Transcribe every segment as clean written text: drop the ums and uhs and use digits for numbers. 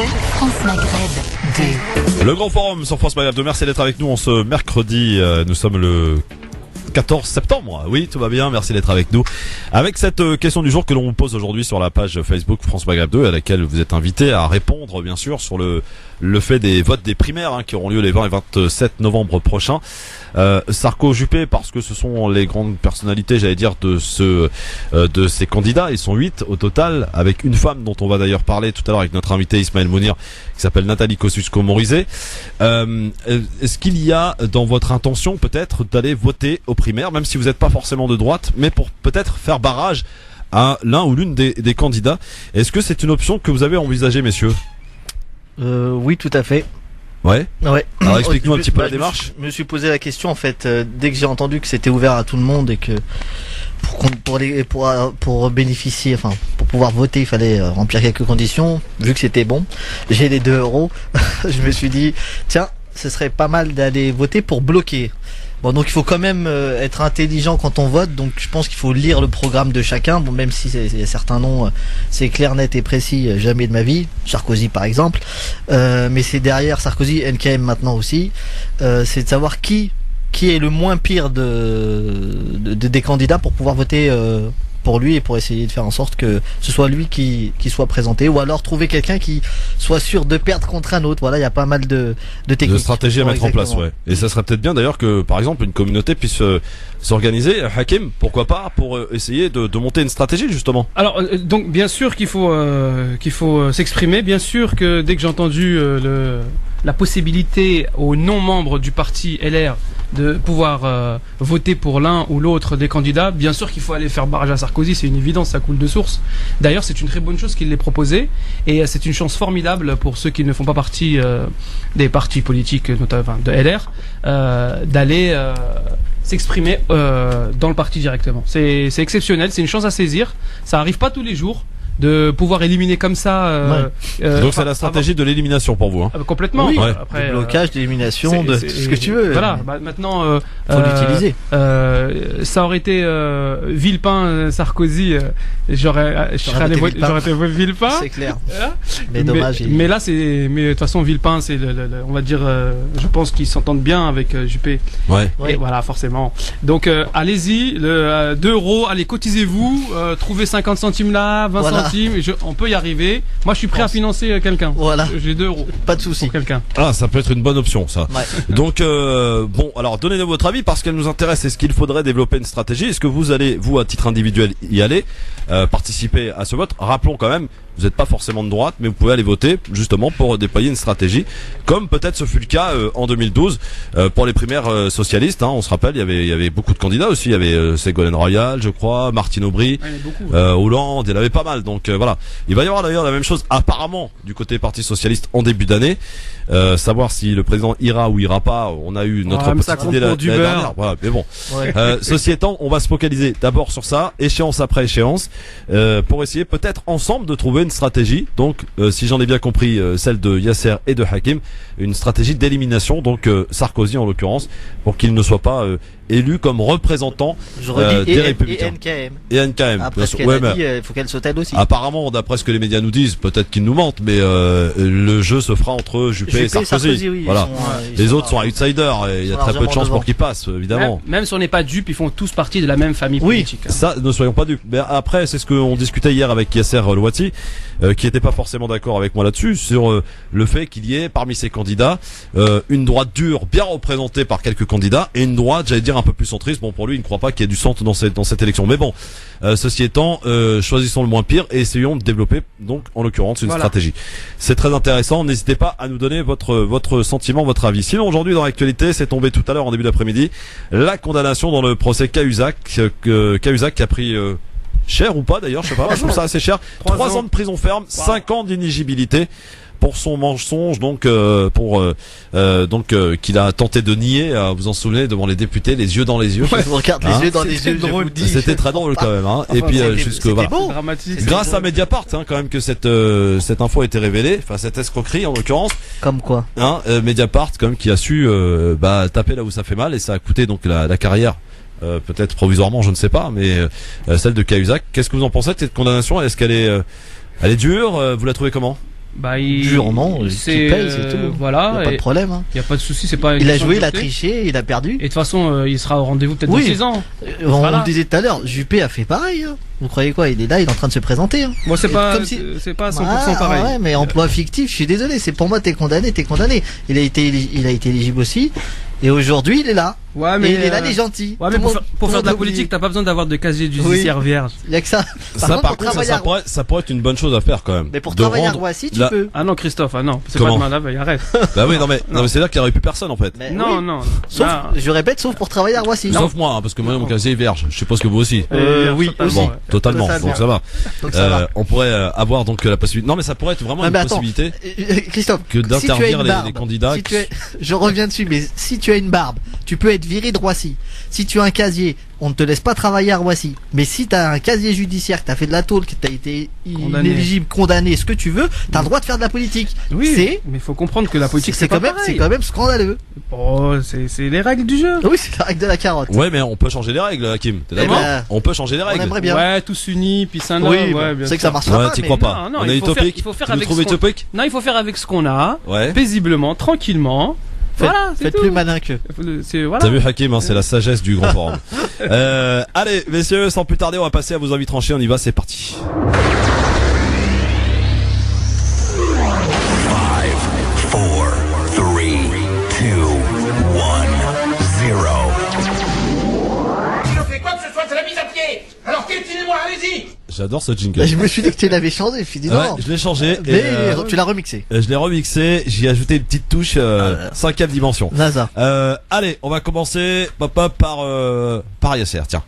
France Maghreb 2. Le grand forum sur France Maghreb 2. Merci d'être avec nous en ce mercredi. Nous sommes le 14 septembre. Oui, tout va bien. Merci d'être avec nous. Avec cette question du jour que l'on vous pose aujourd'hui sur la page Facebook France Maghreb 2, à laquelle vous êtes invité à répondre, bien sûr, sur le fait des votes des primaires qui auront lieu les 20 et 27 novembre prochains. Sarko Juppé, parce que ce sont les grandes personnalités, j'allais dire, de ces candidats. Ils sont 8 au total, avec une femme dont on va d'ailleurs parler tout à l'heure avec notre invité Ismaël Mounir, qui s'appelle Nathalie Kosciusko-Morizet. Est-ce qu'il y a dans votre intention peut-être d'aller voter aux primaires, même si vous n'êtes pas forcément de droite, mais pour peut-être faire barrage à l'un ou l'une des candidats? Est-ce que c'est une option que vous avez envisagée, messieurs? Oui, tout à fait. Ouais. Alors explique-nous un petit peu la démarche. Je me suis posé la question en fait dès que j'ai entendu que c'était ouvert à tout le monde et que pour bénéficier, enfin pour pouvoir voter, il fallait remplir quelques conditions. Vu que c'était bon, j'ai les 2 €. Je me suis dit tiens, ce serait pas mal d'aller voter pour bloquer. Bon, donc il faut quand même être intelligent quand on vote, donc je pense qu'il faut lire le programme de chacun, bon, même si il y a certains noms, c'est clair, net et précis, jamais de ma vie, Sarkozy par exemple, mais c'est derrière Sarkozy, NKM maintenant aussi, c'est de savoir qui est le moins pire des candidats pour pouvoir voter pour lui et pour essayer de faire en sorte que ce soit lui qui soit présenté, ou alors trouver quelqu'un qui soit sûr de perdre contre un autre. Voilà, il y a pas mal de techniques. De stratégies à mettre en place, ouais. Et ça serait peut-être bien d'ailleurs que, par exemple, une communauté puisse s'organiser. Hakim, pourquoi pas, pour essayer de monter une stratégie, justement. Alors, donc, bien sûr qu'il faut s'exprimer. Bien sûr que dès que j'ai entendu la possibilité aux non-membres du parti LR de pouvoir voter pour l'un ou l'autre des candidats, bien sûr qu'il faut aller faire barrage à Sarkozy, c'est une évidence, ça coule de source. D'ailleurs, c'est une très bonne chose qu'il l'ait proposé, et c'est une chance formidable pour ceux qui ne font pas partie des partis politiques, notamment de LR, d'aller s'exprimer dans le parti directement. C'est exceptionnel, c'est une chance à saisir, ça arrive pas tous les jours de pouvoir éliminer comme ça. Donc c'est la stratégie de l'élimination pour vous, hein. Complètement. Oui. Après, de blocage, d'élimination, de ce que tu veux. Voilà. Maintenant, faut l'utiliser. Ça aurait été Villepin, Sarkozy. J'aurais été Villepin. C'est clair. Mais dommage. Mais là, mais de toute façon, Villepin, c'est on va dire, je pense qu'ils s'entendent bien avec Juppé. Ouais. Et voilà, forcément. Donc, allez-y, 2 €, allez, cotisez-vous, trouvez 50 centimes là, 20 centimes. On peut y arriver. Moi, je suis prêt à financer quelqu'un. Voilà. J'ai 2 €. Pas de souci. Pour quelqu'un. Ah, ça peut être une bonne option, ça. Ouais. Donc, bon, alors, donnez-nous votre avis parce qu'elle nous intéresse. Est-ce qu'il faudrait développer une stratégie? Est-ce que vous allez, vous, à titre individuel, y aller, participer à ce vote? Rappelons quand même, vous n'êtes pas forcément de droite, mais vous pouvez aller voter justement pour déployer une stratégie, comme peut-être ce fut le cas en 2012 pour les primaires socialistes. Hein, on se rappelle, il y avait beaucoup de candidats aussi. Il y avait Ségolène Royal, je crois, Martine Aubry, Hollande. Il y en avait pas mal. Donc voilà. Il va y avoir d'ailleurs la même chose apparemment du côté Parti socialiste en début d'année. Savoir si le président ira ou ira pas. On a eu notre petite idée l'année dernière. Voilà, mais bon. Ouais. Ceci étant, on va se focaliser d'abord sur ça, échéance après échéance, pour essayer peut-être ensemble de trouver une stratégie. Donc, si j'en ai bien compris, celle de Yasser et de Hakim, une stratégie d'élimination. Donc Sarkozy en l'occurrence, pour qu'il ne soit pas élu comme représentant des Républicains. Et NKM. Et NKM. Après ce qu'elle a dit, il faut qu'elle saute elle aussi. Apparemment, d'après ce que les médias nous disent, peut-être qu'ils nous mentent, mais le jeu se fera entre Juppé et Sarkozy. Oui, voilà. Les autres sont outsiders et il y a très peu de chances pour qu'ils passent, évidemment. Même si on n'est pas dupes, ils font tous partie de la même famille politique. Oui, ça, ne soyons pas dupes. Mais après, c'est ce qu'on discutait hier avec Yasser Louati, qui n'était pas forcément d'accord avec moi là-dessus, sur le fait qu'il y ait parmi ces candidats une droite dure, bien représentée par quelques candidats, et une droite, j'allais dire, un peu plus centriste. Bon, pour lui, il ne croit pas qu'il y ait du centre dans cette élection. Mais bon, ceci étant, choisissons le moins pire et essayons de développer, donc, en l'occurrence, une stratégie. C'est très intéressant. N'hésitez pas à nous donner votre sentiment, votre avis. Sinon, aujourd'hui, dans l'actualité, c'est tombé tout à l'heure en début d'après-midi, la condamnation dans le procès Cahuzac, Cahuzac qui a pris cher ou pas d'ailleurs, je sais pas, je trouve ça assez cher. 3 ans de prison ferme, 5 ans d'inéligibilité pour son mensonge, donc qu'il a tenté de nier, vous en souvenez, devant les députés, les yeux dans les yeux. Ouais, je vous regarde les yeux dans les yeux, je vous dis. C'était très drôle quand même, hein. Et puis jusque voilà. Beau. Grâce à Mediapart, hein, quand même que cette info a été révélée, enfin cette escroquerie en l'occurrence. Comme quoi. Hein, Mediapart quand même qui a su taper là où ça fait mal, et ça a coûté donc la carrière. Peut-être provisoirement, je ne sais pas, mais celle de Cahuzac. Qu'est-ce que vous en pensez de cette condamnation? Est-ce qu'elle est dure? Vous la trouvez comment? Bah, durement, il paye, c'est tout. Voilà. Il n'y a pas de problème. Hein. Il n'y a pas de souci, c'est pas. Il a joué, il a triché, il a perdu. Et de toute façon, il sera au rendez-vous peut-être dans 6 ans. On le disait tout à l'heure, Juppé a fait pareil. Hein. Vous croyez quoi? Il est là, il est en train de se présenter. Hein. Moi, c'est pas 100% pareil. Ouais, mais emploi fictif, je suis désolé. C'est pour moi, t'es condamné. Il a été éligible aussi. Et aujourd'hui, il est là. Ouais, mais il est là, il est gentil. Ouais, mais pour faire de la politique, t'as pas besoin d'avoir de casier judiciaire vierge. Il y a que ça. Par contre, ça pourrait être une bonne chose à faire quand même. Mais pour travailler à Roissy, tu peux. Ah non, Christophe, c'est pas de main d'œuvre, arrête. Bah oui, non mais c'est-à-dire qu'il n'y aurait plus personne en fait. Non. Sauf, je répète, sauf pour travailler à Roissy. Sauf moi, hein, parce que moi mon casier est vierge. Je suppose que vous aussi. Oui, bon, totalement. Donc ça va. On pourrait avoir donc la possibilité. Non mais ça pourrait être vraiment une possibilité. Christophe, que d'interdire les candidats. Je reviens dessus, mais si tu as une barbe, tu peux être viré de Roissy. Si tu as un casier, on ne te laisse pas travailler à Roissy. Mais si tu as un casier judiciaire, que tu as fait de la taulle, que tu as été inéligible, condamné, ce que tu veux, tu as le droit de faire de la politique. Oui, mais il faut comprendre que la politique c'est quand même scandaleux. Oh, c'est les règles du jeu. Oui, c'est la règle de la carotte. Ouais, mais on peut changer les règles, Hakim. T'es d'accord? On peut changer les règles. On aimerait bien. Ouais, tous unis, puis ça non. Oui, ouais, c'est que ça marchera pas. Tu crois pas? Non, on est utopique. Il faut faire avec ce qu'on a. Ouais. Paisiblement, tranquillement. Voilà, faites plus malin que. T'as vu Hakim, hein, c'est la sagesse du grand forum. Allez, messieurs, sans plus tarder, on va passer à vos avis tranchés. On y va, c'est parti. 5, 4, 3, 2, 1, 0. Je fais quoi que ce soit, c'est la mise à pied. Alors piétinez-moi, allez-y. J'adore ce jingle. Je me suis dit que tu l'avais changé, je me suis dit non. Ouais, je l'ai changé. Mais tu l'as remixé. Je l'ai remixé, j'y ai ajouté une petite touche 5e dimension. NASA. Allez, on va commencer par Yasser, tiens.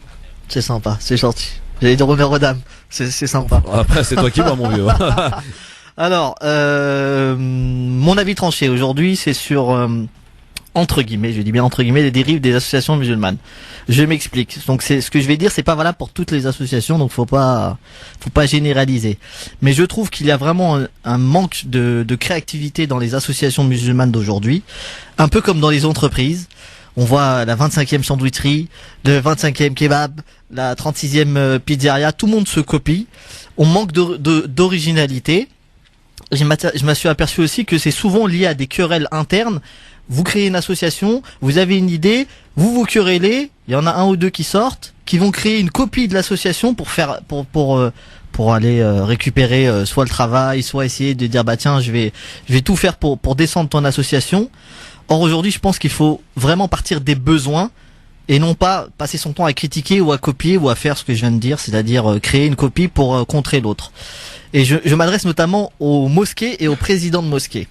C'est sympa, c'est gentil. J'allais dire honneur aux dames. C'est sympa. Après, c'est toi qui vois, mon vieux. Alors, mon avis tranché aujourd'hui, c'est sur entre guillemets, je dis bien entre guillemets, les dérives des associations musulmanes. Je m'explique. Donc c'est ce que je vais dire, c'est pas valable pour toutes les associations, donc faut pas généraliser. Mais je trouve qu'il y a vraiment un manque de créativité dans les associations musulmanes d'aujourd'hui, un peu comme dans les entreprises. On voit la 25e sandwicherie, le 25e kebab, la 36e pizzeria, tout le monde se copie. On manque d'originalité. Je me suis aperçu aussi que c'est souvent lié à des querelles internes. Vous créez une association, vous avez une idée, vous querellez, il y en a un ou deux qui sortent, qui vont créer une copie de l'association pour aller récupérer soit le travail, soit essayer de dire bah tiens, je vais tout faire pour descendre ton association. Or aujourd'hui, je pense qu'il faut vraiment partir des besoins et non pas passer son temps à critiquer ou à copier ou à faire ce que je viens de dire, c'est-à-dire créer une copie pour contrer l'autre. Et je m'adresse notamment aux mosquées et aux présidents de mosquées.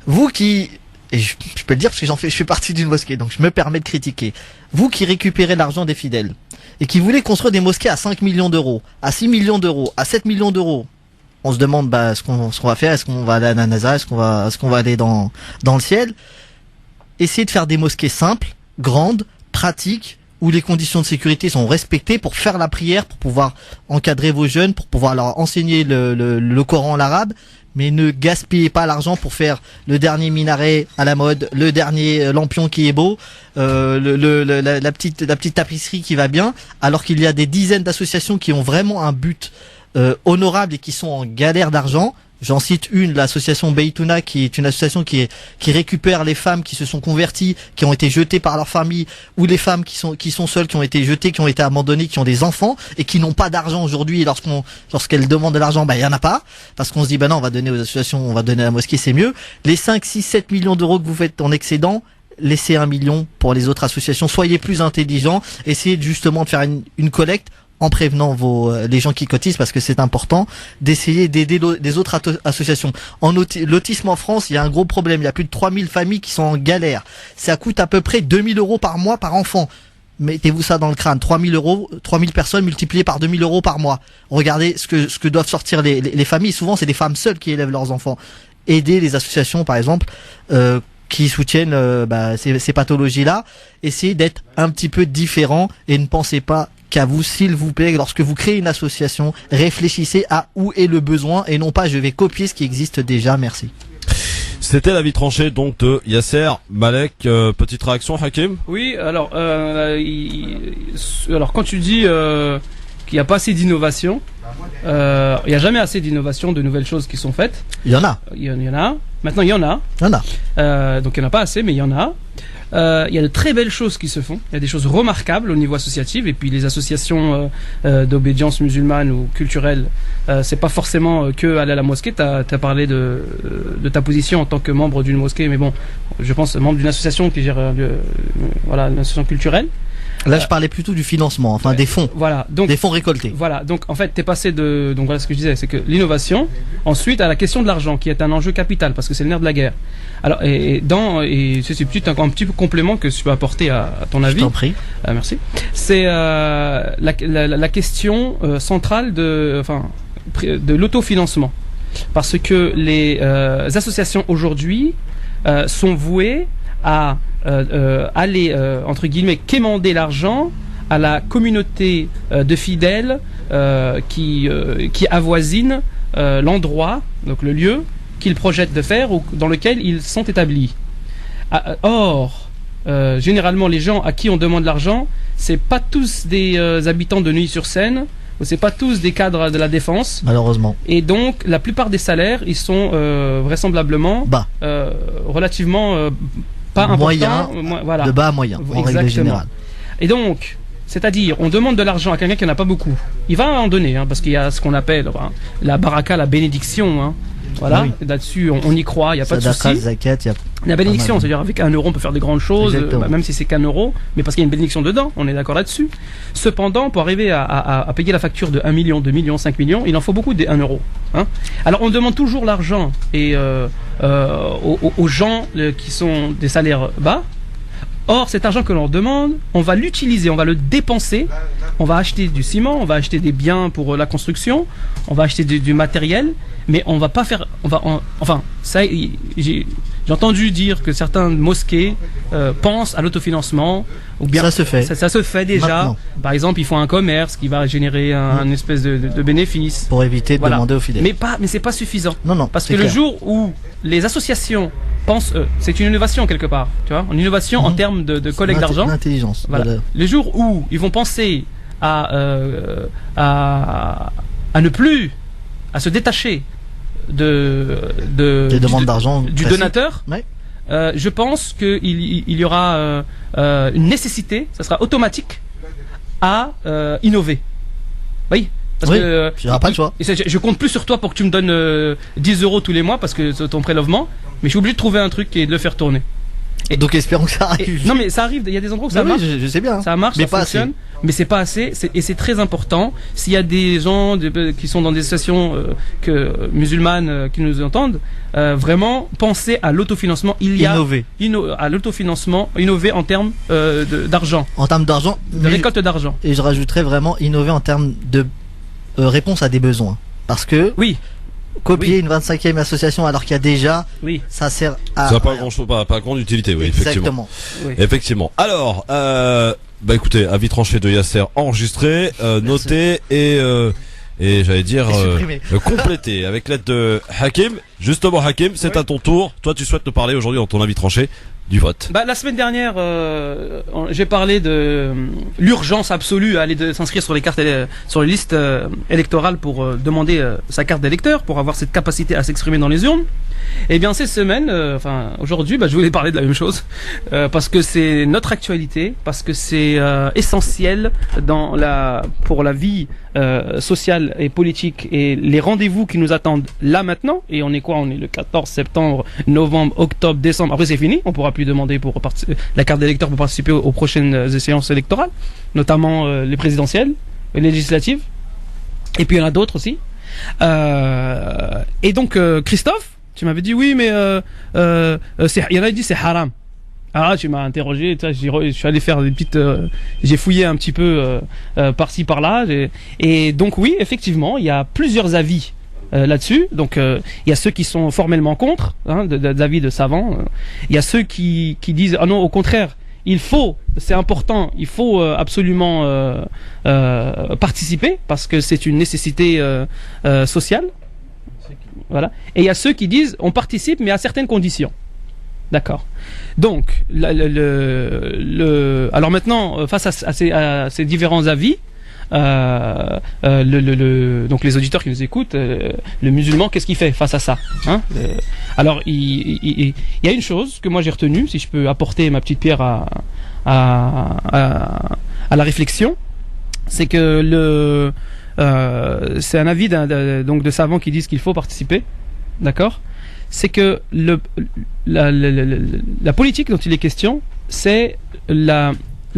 Vous qui, et je peux le dire parce que je fais partie d'une mosquée, donc je me permets de critiquer. Vous qui récupérez l'argent des fidèles et qui voulez construire des mosquées à 5 millions d'euros, à 6 millions d'euros, à 7 millions d'euros, on se demande ce qu'on va faire, est-ce qu'on va aller à la NASA, est-ce qu'on va aller dans le ciel. Essayez de faire des mosquées simples, grandes, pratiques, où les conditions de sécurité sont respectées pour faire la prière, pour pouvoir encadrer vos jeunes, pour pouvoir leur enseigner le Coran, l'arabe, mais ne gaspillez pas l'argent pour faire le dernier minaret à la mode, le dernier lampion qui est beau, la petite tapisserie qui va bien, alors qu'il y a des dizaines d'associations qui ont vraiment un but honorable et qui sont en galère d'argent. J'en cite une, l'association Beitouna, qui est une association qui récupère les femmes qui se sont converties, qui ont été jetées par leur famille, ou les femmes qui sont seules, qui ont été jetées, qui ont été abandonnées, qui ont des enfants et qui n'ont pas d'argent aujourd'hui. Et lorsqu'elles demandent de l'argent, il y en a pas, parce qu'on se dit non, on va donner aux associations, on va donner à la mosquée, c'est mieux. Les 5, 6, 7 millions d'euros que vous faites en excédent, laissez 1 million pour les autres associations. Soyez plus intelligents, essayez justement de faire une collecte en prévenant les gens qui cotisent, parce que c'est important d'essayer d'aider les autres associations. L'autisme en France, il y a un gros problème. Il y a plus de 3000 familles qui sont en galère. Ça coûte à peu près 2000 euros par mois par enfant. Mettez-vous ça dans le crâne. 3000 euros, 3000 personnes multipliées par 2000 euros par mois. Regardez ce que doivent sortir les familles. Souvent, c'est des femmes seules qui élèvent leurs enfants. Aidez les associations, par exemple, qui soutiennent ces pathologies-là. Essayez d'être un petit peu différent et ne pensez pas qu'à vous, s'il vous plaît, lorsque vous créez une association, réfléchissez à où est le besoin et non pas je vais copier ce qui existe déjà. Merci. C'était l'avis tranché donc de Yasser. Malek, petite réaction, Hakim? Oui, alors quand tu dis qu'il n'y a pas assez d'innovation, il y a jamais assez d'innovation, de nouvelles choses qui sont faites. Il y en a. Il y en a. Maintenant, il y en a. Il y en a. Donc il n'y en a pas assez, mais il y en a. Il y a de très belles choses qui se font. Il y a des choses remarquables au niveau associatif. Et puis les associations d'obédience musulmane ou culturelle, c'est pas forcément que aller à la mosquée. T'as parlé de ta position en tant que membre d'une mosquée, mais bon, je pense membre d'une association qui gère voilà, une association culturelle. Là, je parlais plutôt du financement, enfin des fonds. Voilà, donc des fonds récoltés. Voilà, donc en fait, t'es passé de, donc voilà ce que je disais, c'est que l'innovation, ensuite à la question de l'argent, qui est un enjeu capital parce que c'est le nerf de la guerre. Alors et c'est peut-être un petit complément que tu peux apporter à ton avis. Je t'en prie. Merci. C'est la question centrale de l'autofinancement, parce que les associations aujourd'hui sont vouées à aller entre guillemets quémander l'argent à la communauté de fidèles qui avoisine l'endroit, donc le lieu qu'ils projettent de faire ou dans lequel ils sont établis. Or, généralement les gens à qui on demande l'argent, c'est pas tous des habitants de Neuilly-sur-Seine, ou c'est pas tous des cadres de la défense. Malheureusement. Et donc la plupart des salaires, ils sont vraisemblablement bas, relativement pas important, voilà. De bas à moyen, en règle générale. Et donc, c'est-à-dire, on demande de l'argent à quelqu'un qui n'en a pas beaucoup. Il va en donner, hein, parce qu'il y a ce qu'on appelle la baraka, la bénédiction. Hein. Voilà, oui. Là-dessus, on y croit, il n'y a pas de souci. La bénédiction, c'est-à-dire avec 1 euro, on peut faire de grandes choses, même si c'est qu'1 euro, mais parce qu'il y a une bénédiction dedans, on est d'accord là-dessus. Cependant, pour arriver à payer la facture de 1 million, 2 millions, 5 millions, il en faut beaucoup des 1 euro. Hein. Alors, on demande toujours l'argent et aux gens qui sont des salaires bas. Or, cet argent que l'on demande, on va l'utiliser, on va le dépenser, on va acheter du ciment, on va acheter des biens pour la construction, on va acheter du matériel, mais on va pas faire, enfin, ça, j'ai entendu dire que certaines mosquées pensent à l'autofinancement, ou bien ça se fait. Ça se fait déjà. Maintenant. Par exemple, ils font un commerce qui va générer un espèce de bénéfice pour éviter de demander aux fidèles. Mais c'est pas suffisant. Non, parce que clair. le jour où les associations pensent, c'est une innovation quelque part, tu vois, une innovation en termes de collecte d'argent. L'intelligence. Voilà. Le jour où ils vont penser à ne plus, à se détacher des demandes d'argent du donateur, ouais. Je pense qu'il y aura une nécessité, ça sera automatique, à innover. Oui. Parce que tu n'auras pas le choix. Je compte plus sur toi pour que tu me donnes 10 euros tous les mois parce que c'est ton prélèvement, mais je suis obligé de trouver un truc et de le faire tourner. Et donc espérons que ça arrive. Non mais ça arrive, il y a des endroits où ça marche. Je sais bien. Ça marche, mais ça fonctionne, mais c'est pas assez. Et c'est très important. S'il y a des gens qui sont dans des associations musulmanes qui nous entendent, vraiment penser à l'autofinancement. Il y a à l'autofinancement, innover en termes d'argent. En termes d'argent, de récolte d'argent. Et je rajouterais vraiment innover en termes de réponse à des besoins. Parce que copier une 25e association alors qu'il y a déjà, ça sert à... Ça n'a pas grand chose, pas grande utilité, oui, exactement. Effectivement. Alors, bah écoutez, avis tranché de Yasser enregistré, noté et j'allais dire complété avec l'aide de Hakim. Justement, Hakim, c'est à ton tour. Toi, tu souhaites nous parler aujourd'hui dans ton avis tranché du vote. La semaine dernière, j'ai parlé de l'urgence absolue à aller s'inscrire sur les cartes, sur les listes électorales pour demander sa carte d'électeur, pour avoir cette capacité à s'exprimer dans les urnes. Et bien cette semaine, aujourd'hui, je voulais parler de la même chose parce que c'est notre actualité, parce que c'est essentiel pour la vie sociale et politique et les rendez-vous qui nous attendent là maintenant. Et on est quoi ? On est le 14 septembre, novembre, octobre, décembre. Après c'est fini, on pourra plus demander pour la carte d'électeur pour participer aux prochaines échéances électorales, notamment les présidentielles, les législatives. Et puis il y en a d'autres aussi. Et donc Christophe, tu m'avais dit oui, mais il y en a qui disent c'est haram. Ah, tu m'as interrogé, je suis allé faire des petites, j'ai fouillé un petit peu par-ci par-là, et donc oui, effectivement, il y a plusieurs avis là-dessus. Donc il y a ceux qui sont formellement contre, d'avis de savants. Il y a ceux qui disent ah non, au contraire, c'est important, il faut absolument participer parce que c'est une nécessité sociale. Voilà. Et il y a ceux qui disent on participe mais à certaines conditions. D'accord. Donc, alors maintenant, face à ces différents avis, donc les auditeurs qui nous écoutent, le musulman, qu'est-ce qu'il fait face à ça, hein? Alors, il y a une chose que moi j'ai retenue, si je peux apporter ma petite pierre à la réflexion, c'est que c'est un avis donc de savants qui disent qu'il faut participer, d'accord? C'est que la politique dont il est question, c'est la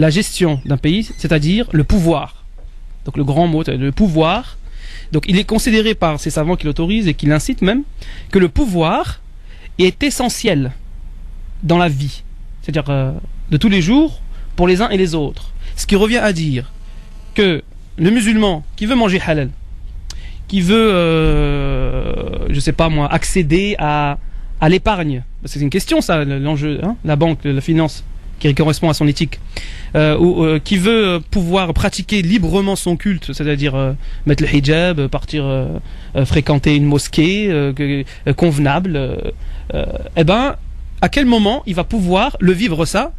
gestion d'un pays, c'est-à-dire le pouvoir. Donc le grand mot, le pouvoir. Donc il est considéré par ces savants qui l'autorisent et qui l'incitent même, que le pouvoir est essentiel dans la vie, c'est-à-dire de tous les jours, pour les uns et les autres. Ce qui revient à dire que le musulman qui veut manger halal, qui veut, je sais pas moi, accéder à l'épargne, parce que c'est une question ça, l'enjeu, hein, la banque, la finance, qui correspond à son éthique, ou qui veut pouvoir pratiquer librement son culte, c'est-à-dire mettre le hijab, partir fréquenter une mosquée convenable, eh ben, à quel moment il va pouvoir le vivre ça,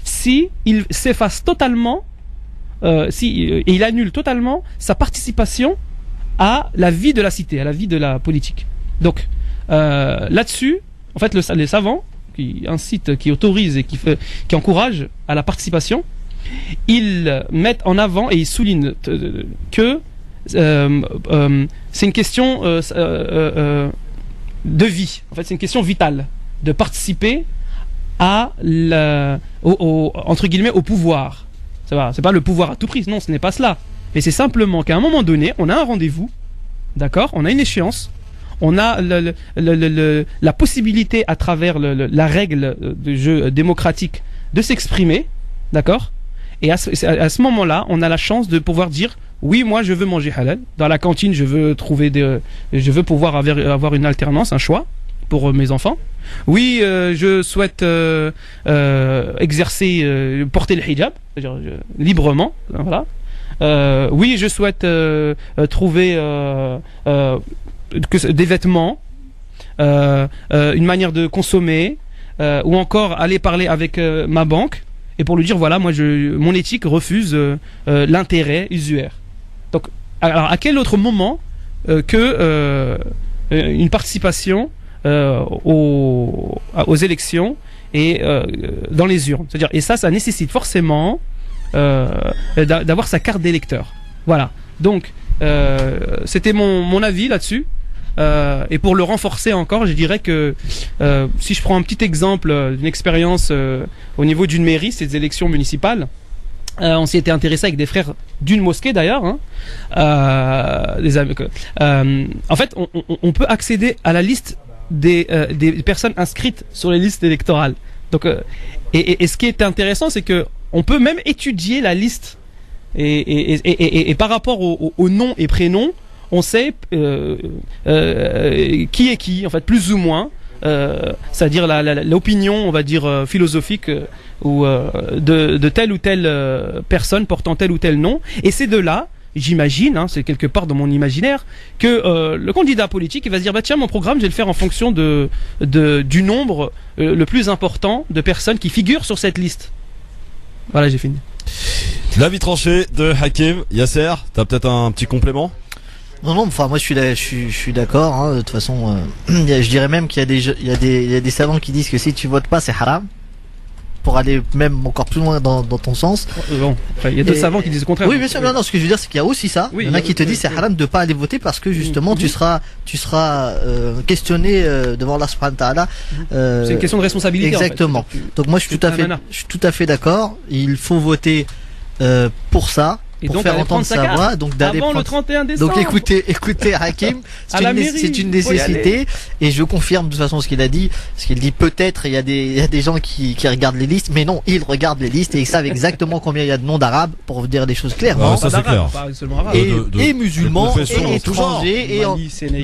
si il s'efface totalement, et il annule totalement sa participation à la vie de la cité, à la vie de la politique. Donc là-dessus, en fait, les savants qui incitent, qui autorisent et qui encouragent à la participation, ils mettent en avant et ils soulignent que c'est une question de vie. En fait, c'est une question vitale de participer à entre guillemets au pouvoir. C'est pas le pouvoir à tout prix, non, ce n'est pas cela. Mais c'est simplement qu'à un moment donné, on a un rendez-vous, d'accord, on a une échéance, on a la possibilité à travers la règle de jeu démocratique de s'exprimer, d'accord, et à ce moment-là, on a la chance de pouvoir dire oui, moi je veux manger halal, dans la cantine je veux pouvoir avoir une alternance, un choix pour mes enfants. Oui, je souhaite exercer, porter le hijab, c'est-à-dire librement, voilà. Oui, je souhaite trouver des vêtements, une manière de consommer, ou encore aller parler avec ma banque et pour lui dire voilà, moi mon éthique refuse l'intérêt usuaire. Donc, alors à quel autre moment que une participation aux élections et dans les urnes, c'est-à-dire, et ça nécessite forcément d'avoir sa carte d'électeur. Voilà. Donc c'était mon avis là-dessus. Et pour le renforcer encore, je dirais que si je prends un petit exemple d'une expérience au niveau d'une mairie, c'est des élections municipales. On s'y était intéressé avec des frères d'une mosquée d'ailleurs, hein. En fait, on peut accéder à la liste des personnes inscrites sur les listes électorales. Donc, et ce qui est intéressant, c'est que on peut même étudier la liste et par rapport aux noms et prénoms, on sait qui est qui, en fait, plus ou moins. C'est-à-dire l'opinion, on va dire philosophique ou de telle ou telle personne portant tel ou tel nom. Et c'est de là, j'imagine, hein, c'est quelque part dans mon imaginaire, que le candidat politique il va se dire bah tiens, mon programme je vais le faire en fonction du nombre le plus important de personnes qui figurent sur cette liste. Voilà, j'ai fini. L'avis tranché de Hakim. Yasser, t'as peut-être un petit complément? Non, enfin moi je suis d'accord, hein, de toute façon je dirais même qu'il y a des savants qui disent que si tu votes pas c'est haram, pour aller même encore plus loin dans ton sens. Bon, il y a d'autres savants qui disent le contraire. Oui, bien sûr, non, ce que je veux dire c'est qu'il y a aussi ça. Oui, il y en a qui te disent c'est haram de pas aller voter parce que justement tu seras questionné devant Allah subhanahu wa ta'ala. C'est une question de responsabilité. Exactement. En fait. Donc moi je suis tout à fait d'accord, il faut voter pour ça. Et pour donc faire entendre sa voix, donc d'aller avant le 31 décembre. Donc écoutez Hakim, c'est une nécessité et je confirme de toute façon ce qu'il a dit, parce qu'il dit peut-être il y a des gens qui regardent les listes, mais non, ils regardent les listes et ils savent exactement combien il y a de noms d'arabes, pour vous dire des choses clairement. Ça c'est clair. Et musulmans et étrangers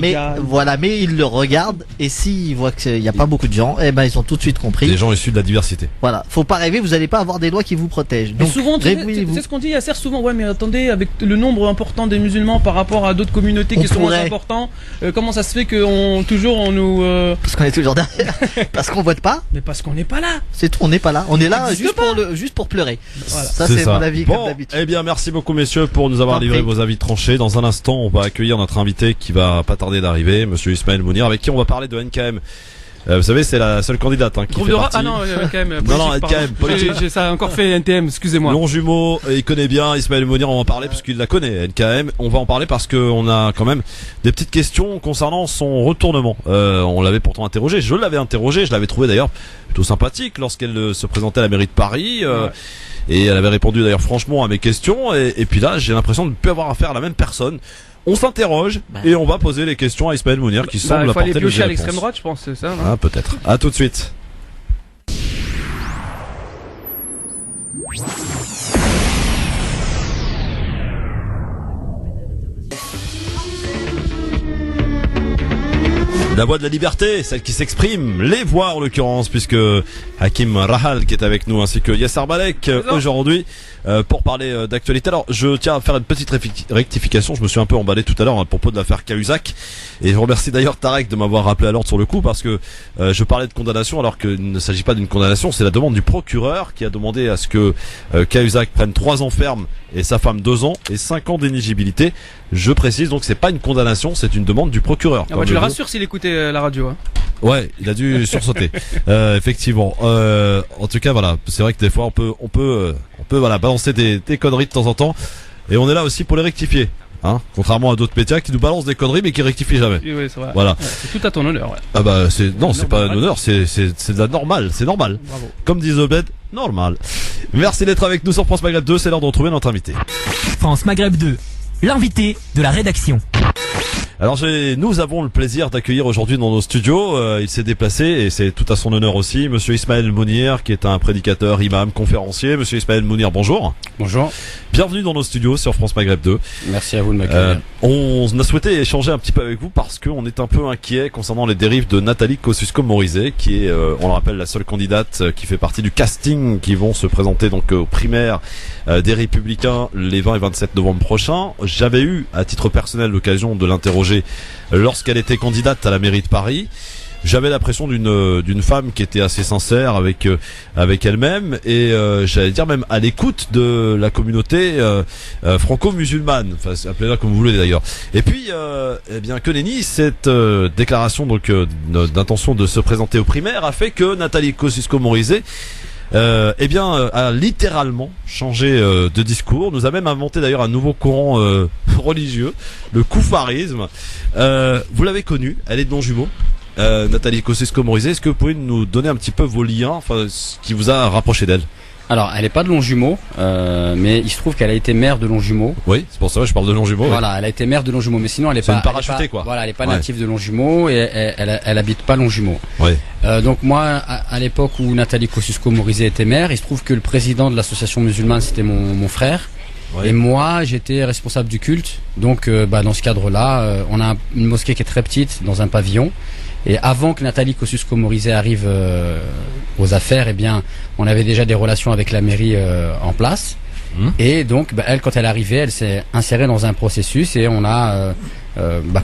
mais voilà, mais ils le regardent et s'ils voient qu'il n'y a pas beaucoup de gens, eh ben ils ont tout de suite compris. Des gens issus de la diversité. Voilà, faut pas rêver, vous n'allez pas avoir des lois qui vous protègent. Donc souvent, c'est ce qu'on dit, il y a souvent, ouais mais attendez, avec le nombre important des musulmans par rapport à d'autres communautés qui sont moins importants, comment ça se fait qu'on nous... Parce qu'on est toujours derrière. Parce qu'on vote pas. Mais parce qu'on n'est pas là. C'est tout, on n'est pas là. On est là juste pour pleurer. Voilà. Ça, c'est mon avis, bon, comme d'habitude. Eh bien, merci beaucoup, messieurs, pour nous avoir livré vos avis tranchés. Dans un instant, on va accueillir notre invité qui va pas tarder d'arriver, monsieur Ismaël Mounir, avec qui on va parler de NKM. Vous savez, c'est la seule candidate qui fait partie. Ah non, NKM. Non, NKM, politique. J'ai ça encore fait NTM, excusez-moi. Longjumeau, il connaît bien Ismaël Mounir, on va en parler puisqu'il la connaît, NKM. On va en parler parce qu'on a quand même des petites questions concernant son retournement. On l'avait pourtant interrogé, je l'avais trouvé d'ailleurs plutôt sympathique lorsqu'elle se présentait à la mairie de Paris. Et elle avait répondu d'ailleurs franchement à mes questions. Et puis là, j'ai l'impression de ne plus avoir affaire à la même personne. On s'interroge et on va poser les questions à Ismaël Mounir qui semble apporter les réponses. Il fallait piocher à l'extrême droite, je pense, c'est ça. Ah, peut-être. À tout de suite. La voix de la liberté, celle qui s'exprime, les voix en l'occurrence, puisque Hakim Rahal qui est avec nous ainsi que Yasser Balek aujourd'hui pour parler d'actualité. Alors je tiens à faire une petite rectification, je me suis un peu emballé tout à l'heure à propos de l'affaire Cahuzac et je remercie d'ailleurs Tarek de m'avoir rappelé à l'ordre sur le coup parce que je parlais de condamnation alors qu'il ne s'agit pas d'une condamnation, c'est la demande du procureur qui a demandé à ce que Cahuzac prenne 3 ans ferme et sa femme 2 ans et 5 ans d'éligibilité. Je précise donc c'est pas une condamnation, c'est une demande du procureur. Ah bah tu le rassures s'il écoutait la radio. Hein. Ouais, il a dû sursauter. Effectivement. En tout cas, voilà, c'est vrai que des fois on peut voilà balancer des conneries de temps en temps, et on est là aussi pour les rectifier. Hein, contrairement à d'autres médias qui nous balancent des conneries mais qui rectifient jamais. Oui, c'est vrai. Voilà. Ouais, c'est tout à ton honneur. Ouais. Ah bah c'est pas un honneur, c'est de la normale, c'est normal. Bravo. Comme disent Obed, normal. Merci d'être avec nous sur France Maghreb 2, c'est l'heure de retrouver notre invité. France Maghreb 2, l'invité de la rédaction. Alors nous avons le plaisir d'accueillir aujourd'hui dans nos studios, il s'est déplacé et c'est tout à son honneur aussi, monsieur Ismaël Mounir qui est un prédicateur, imam, conférencier. Monsieur Ismaël Mounir, bonjour. Bonjour. Bienvenue dans nos studios sur France Maghreb 2. Merci à vous de m'accueillir. On a souhaité échanger un petit peu avec vous parce qu'on est un peu inquiet concernant les dérives de Nathalie Kosciusko-Morizet qui est, on le rappelle, la seule candidate qui fait partie du casting qui vont se présenter donc aux primaires des Républicains les 20 et 27 novembre prochains. J'avais eu à titre personnel l'occasion de l'interroger lorsqu'elle était candidate à la mairie de Paris. J'avais l'impression d'une femme qui était assez sincère avec elle-même et j'allais dire même à l'écoute de la communauté franco-musulmane. Enfin, appelez-la comme vous voulez d'ailleurs. Et puis eh bien que nenni, cette déclaration donc d'intention de se présenter aux primaires a fait que Nathalie Kosciusko-Morizet eh bien a littéralement changé de discours, nous a même inventé d'ailleurs un nouveau courant religieux, le koufarisme. Vous l'avez connue, elle est de Longjumeau, Nathalie Kosciusko-Morizet. Est-ce que vous pouvez nous donner un petit peu vos liens, enfin ce qui vous a rapproché d'elle? Alors, elle n'est pas de Longjumeau, mais il se trouve qu'elle a été maire de Longjumeau. Oui, c'est pour ça que je parle de Longjumeau. Voilà, elle a été maire de Longjumeau, mais sinon elle est pas. C'est une parachutée quoi. Voilà, elle est pas native de Longjumeau et elle habite pas Longjumeau. Oui. Donc moi, à l'époque où Nathalie Kosciusko-Morizet était maire, il se trouve que le président de l'association musulmane c'était mon frère. Oui. Et moi, j'étais responsable du culte. Donc, dans ce cadre-là, on a une mosquée qui est très petite dans un pavillon. Et avant que Nathalie Kosciusko-Morizet arrive aux affaires, eh bien, on avait déjà des relations avec la mairie en place. Et donc, elle, quand elle est arrivée, elle s'est insérée dans un processus et on a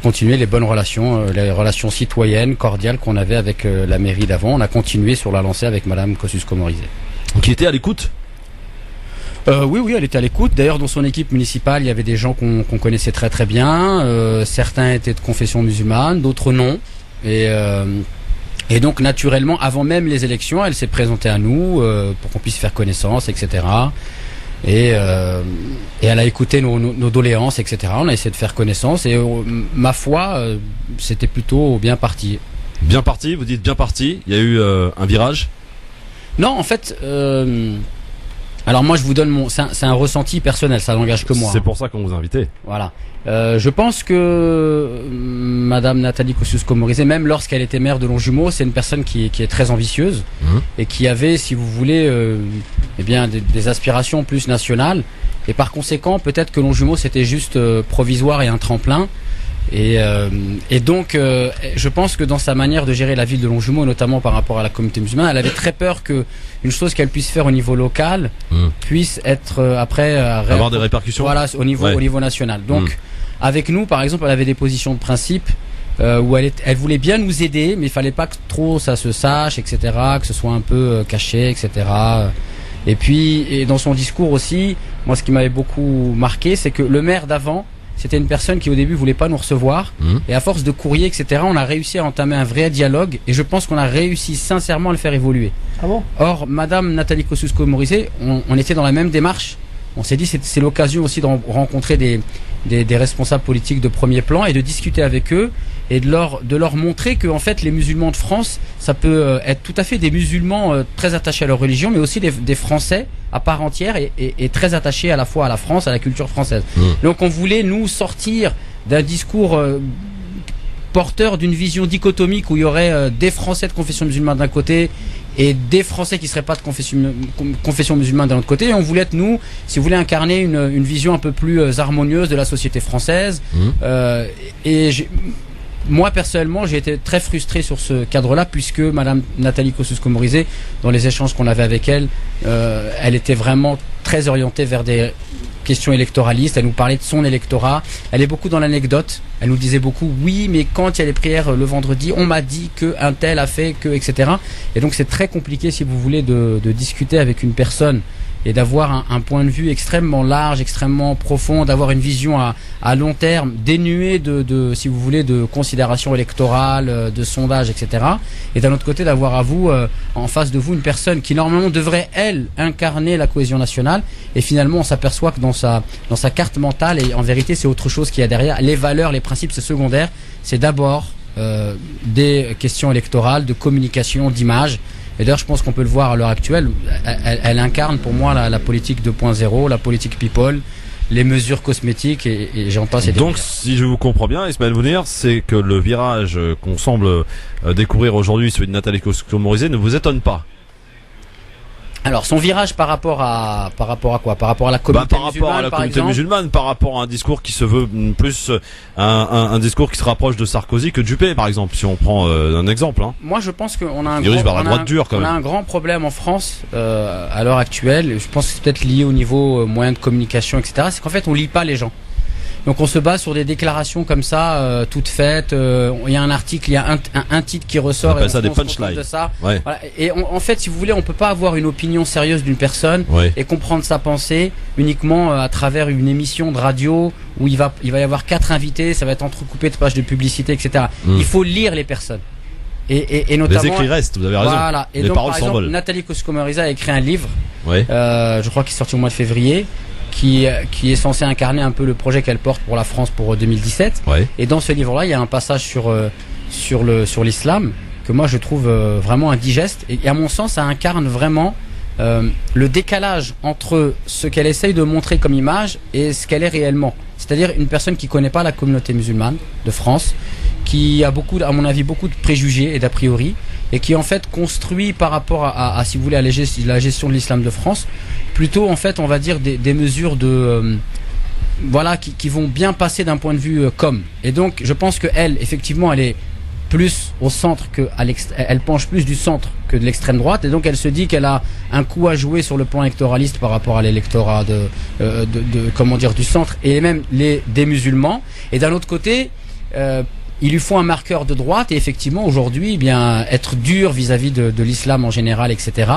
continué les bonnes relations, les relations citoyennes, cordiales qu'on avait avec la mairie d'avant. On a continué sur la lancée avec Madame Kosciusko-Morizet. Qui était à l'écoute? Oui, elle était à l'écoute. D'ailleurs, dans son équipe municipale, il y avait des gens qu'on connaissait très très bien. Certains étaient de confession musulmane, d'autres non. Et donc naturellement, avant même les élections, elle s'est présentée à nous pour qu'on puisse faire connaissance, etc. Et elle a écouté nos doléances, etc. On a essayé de faire connaissance et ma foi, c'était plutôt bien parti. Bien parti, vous dites bien parti. Il y a eu un virage? Non, en fait. Alors moi je vous donne c'est un ressenti personnel, ça n'engage que moi. C'est pour ça qu'on vous a invité. Voilà. Je pense que Madame Nathalie Kosciusko-Morizet, même lorsqu'elle était maire de Longjumeau, c'est une personne qui est très ambitieuse et qui avait, si vous voulez, eh bien des aspirations plus nationales. Et par conséquent, peut-être que Longjumeau c'était juste provisoire et un tremplin. Et donc, je pense que dans sa manière de gérer la ville de Longjumeau, notamment par rapport à la communauté musulmane, elle avait très peur que une chose qu'elle puisse faire au niveau local puisse être après avoir des répercussions. Voilà, au niveau national. Donc, avec nous, par exemple, elle avait des positions de principe où elle voulait bien nous aider, mais il fallait pas que trop ça se sache, etc., que ce soit un peu caché, etc. Et puis, dans son discours aussi, moi, ce qui m'avait beaucoup marqué, c'est que le maire d'avant, c'était une personne qui au début voulait pas nous recevoir, et à force de courrier, etc., on a réussi à entamer un vrai dialogue, et je pense qu'on a réussi sincèrement à le faire évoluer. Ah bon? Or, Madame Nathalie Kosciusko-Morizet, on était dans la même démarche. On s'est dit c'est l'occasion aussi de rencontrer des responsables politiques de premier plan et de discuter avec eux et de leur montrer que en fait les musulmans de France, ça peut être tout à fait des musulmans très attachés à leur religion, mais aussi des Français à part entière et très attachés à la fois à la France, à la culture française. Donc on voulait nous sortir d'un discours porteur d'une vision dichotomique où il y aurait des Français de confession musulmane d'un côté et des Français qui seraient pas de confession musulmane d'un autre côté. Et on voulait être, nous, si vous voulez, incarner une vision un peu plus harmonieuse de la société française. Moi, personnellement, j'ai été très frustré sur ce cadre-là, puisque Madame Nathalie Kosciusko-Morizet, dans les échanges qu'on avait avec elle, elle était vraiment très orientée vers des questions électoralistes. Elle nous parlait de son électorat. Elle est beaucoup dans l'anecdote. Elle nous disait beaucoup, oui, mais quand il y a les prières le vendredi, on m'a dit que un tel a fait que, etc. Et donc, c'est très compliqué, si vous voulez, de discuter avec une personne et d'avoir un point de vue extrêmement large, extrêmement profond, d'avoir une vision à long terme, dénuée si vous voulez, de considérations électorales, de sondages, etc. Et d'un autre côté, d'avoir à vous, en face de vous, une personne qui normalement devrait, elle, incarner la cohésion nationale. Et finalement, on s'aperçoit que dans sa carte mentale, et en vérité, c'est autre chose qu'il y a derrière. Les valeurs, les principes, c'est secondaire. C'est d'abord des questions électorales, de communication, d'image. Et d'ailleurs, je pense qu'on peut le voir à l'heure actuelle. Elle incarne pour moi la politique 2.0, la politique people, les mesures cosmétiques et j'en passe. Donc, si je vous comprends bien, Ismaël Mounir, c'est que le virage qu'on semble découvrir aujourd'hui, celui de Nathalie Kosciusko-Morizet, ne vous étonne pas. Alors, son virage par rapport à quoi? Par rapport à la communauté musulmane, par rapport à la communauté musulmane, par rapport à un discours qui se veut plus un discours qui se rapproche de Sarkozy que de Juppé, par exemple, si on prend un exemple. Moi, je pense qu'on a un grand problème en France à l'heure actuelle. Je pense que c'est peut-être lié au niveau moyen de communication, etc. C'est qu'en fait, on lit pas les gens. Donc on se base sur des déclarations comme ça, toutes faites. Il y a un article, il y a un titre qui ressort. On appelle ça des punchlines. De ça. Ouais. Voilà. Et en fait, si vous voulez, on peut pas avoir une opinion sérieuse d'une personne et comprendre sa pensée uniquement à travers une émission de radio où il va y avoir 4 invités, ça va être entrecoupé de pages de publicité, etc. Il faut lire les personnes. Et notamment, les écrits restent, vous avez raison. Voilà. Et les donc, paroles par exemple, s'envolent. Nathalie Kosciusko-Morizet a écrit un livre. Je crois qu'il est sorti au mois de février. Qui est censé incarner un peu le projet qu'elle porte pour la France pour 2017. Et dans ce livre-là, il y a un passage sur l'islam que moi je trouve vraiment indigeste. Et à mon sens, ça incarne vraiment le décalage entre ce qu'elle essaye de montrer comme image et ce qu'elle est réellement. C'est-à-dire une personne qui connaît pas la communauté musulmane de France, qui a à mon avis, beaucoup de préjugés et d'a priori, et qui en fait construit par rapport à si vous voulez, à la gestion de l'islam de France, plutôt en fait, on va dire des mesures qui vont bien passer d'un point de vue Et donc, je pense que elle, effectivement, elle est plus au centre elle penche plus du centre que de l'extrême droite, et donc elle se dit qu'elle a un coup à jouer sur le plan électoraliste par rapport à l'électorat du centre et même des musulmans. Et d'un autre côté, il lui faut un marqueur de droite, et effectivement aujourd'hui, eh bien, être dur vis-à-vis de l'islam en général, etc.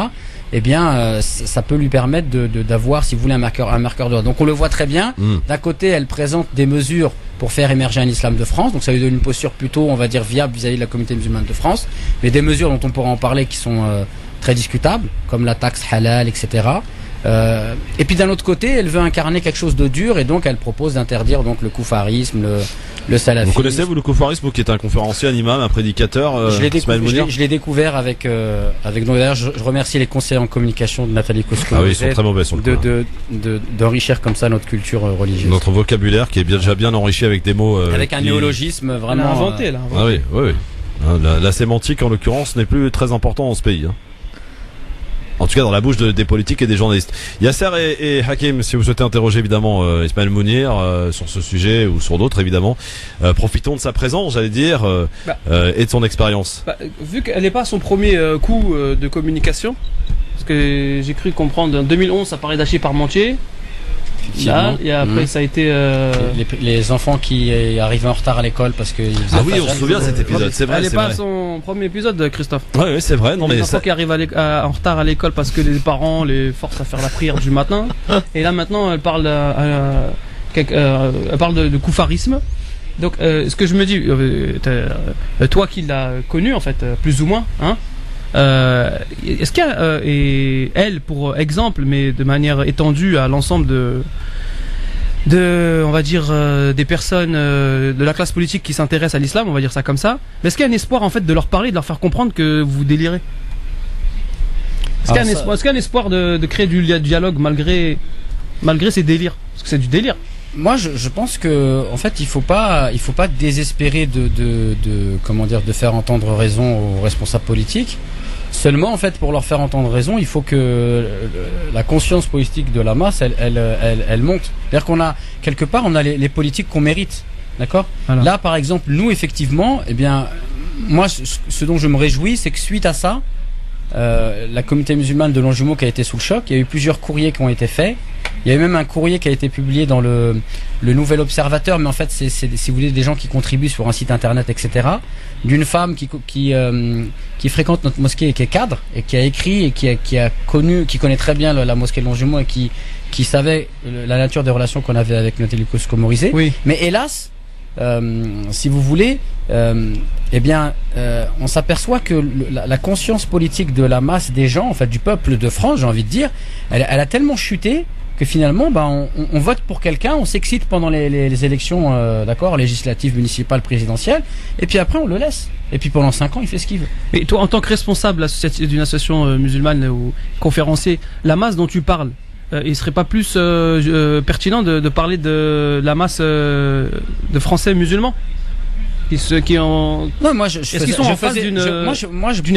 Eh bien, ça peut lui permettre d'avoir, si vous voulez, un marqueur de droite. Donc on le voit très bien. D'un côté, elle présente des mesures pour faire émerger un islam de France, donc ça lui donne une posture plutôt, on va dire, viable vis-à-vis de la communauté musulmane de France, mais des mesures dont on pourra en parler qui sont très discutables, comme la taxe halal, etc. Et puis d'un autre côté, elle veut incarner quelque chose de dur, et donc elle propose d'interdire donc le koufarisme, le salafisme. Vous connaissez le koufarisme, vous qui êtes un conférencier, un imam, un prédicateur? Je l'ai découvert avec donc d'ailleurs je remercie les conseillers en communication de Nathalie Kosciusko. Ah oui, ils sont très mauvais sur le coup. D'enrichir comme ça notre culture religieuse. Notre vocabulaire qui est déjà bien enrichi avec des mots. Avec un néologisme vraiment. On l'a inventé là. Ah oui. La sémantique en l'occurrence n'est plus très important dans ce pays. En tout cas, dans la bouche des politiques et des journalistes. Yasser et Hakim, si vous souhaitez interroger évidemment Ismaël Mounir sur ce sujet ou sur d'autres évidemment, profitons de sa présence, j'allais dire, et de son expérience. Vu qu'elle n'est pas son premier coup de communication, parce que j'ai cru comprendre, en 2011, ça parlait d'Achille Parmentier. Là, et après ça a été les enfants qui arrivaient en retard à l'école parce que ah oui, on se souvient de cet épisode, c'est vrai. Elle n'est pas son premier épisode, Christophe. Oui, c'est vrai. Non, les mais enfants qui arrivent en retard à l'école parce que les parents les forcent à faire la prière du matin. Et là maintenant, elle parle de couffarisme. Donc, ce que je me dis, toi qui l'as connu en fait, plus ou moins, hein. Est-ce qu'il y a et elle pour exemple, mais de manière étendue à l'ensemble on va dire des personnes de la classe politique qui s'intéressent à l'islam, on va dire ça comme ça. Mais est-ce qu'il y a un espoir en fait de leur parler, de leur faire comprendre que vous délirez? Est-ce qu'il y a un espoir de créer du dialogue malgré ces délires? Parce que c'est du délire. Moi, je pense que en fait, il faut pas désespérer de faire entendre raison aux responsables politiques. Seulement, en fait, pour leur faire entendre raison, il faut que la conscience politique de la masse, elle monte. C'est-à-dire qu'on a quelque part, on a les politiques qu'on mérite, d'accord ? Voilà. Là, par exemple, nous, effectivement, eh bien, moi, ce dont je me réjouis, c'est que suite à ça, la communauté musulmane de Longjumeau qui a été sous le choc, il y a eu plusieurs courriers qui ont été faits. Il y a eu même un courrier qui a été publié dans le Nouvel Observateur, mais en fait c'est si vous voulez des gens qui contribuent sur un site internet, etc. D'une femme qui fréquente notre mosquée et qui est cadre et qui a écrit et qui connaît très bien la mosquée de Longjumeau et qui savait la nature des relations qu'on avait avec Nathalie Kosciusko-Morizet. Oui. Mais hélas, si vous voulez, on s'aperçoit que la conscience politique de la masse des gens, en fait du peuple de France, j'ai envie de dire, elle a tellement chuté que finalement, on vote pour quelqu'un, on s'excite pendant les élections, législatives, municipales, présidentielles, et puis après on le laisse. Et puis pendant 5 ans, il fait ce qu'il veut. Et toi, en tant que responsable d'une association musulmane ou conférencier, la masse dont tu parles, il serait pas plus pertinent de parler de la masse de Français musulmans qui ont... Non, moi est-ce qu'ils sont en face d'une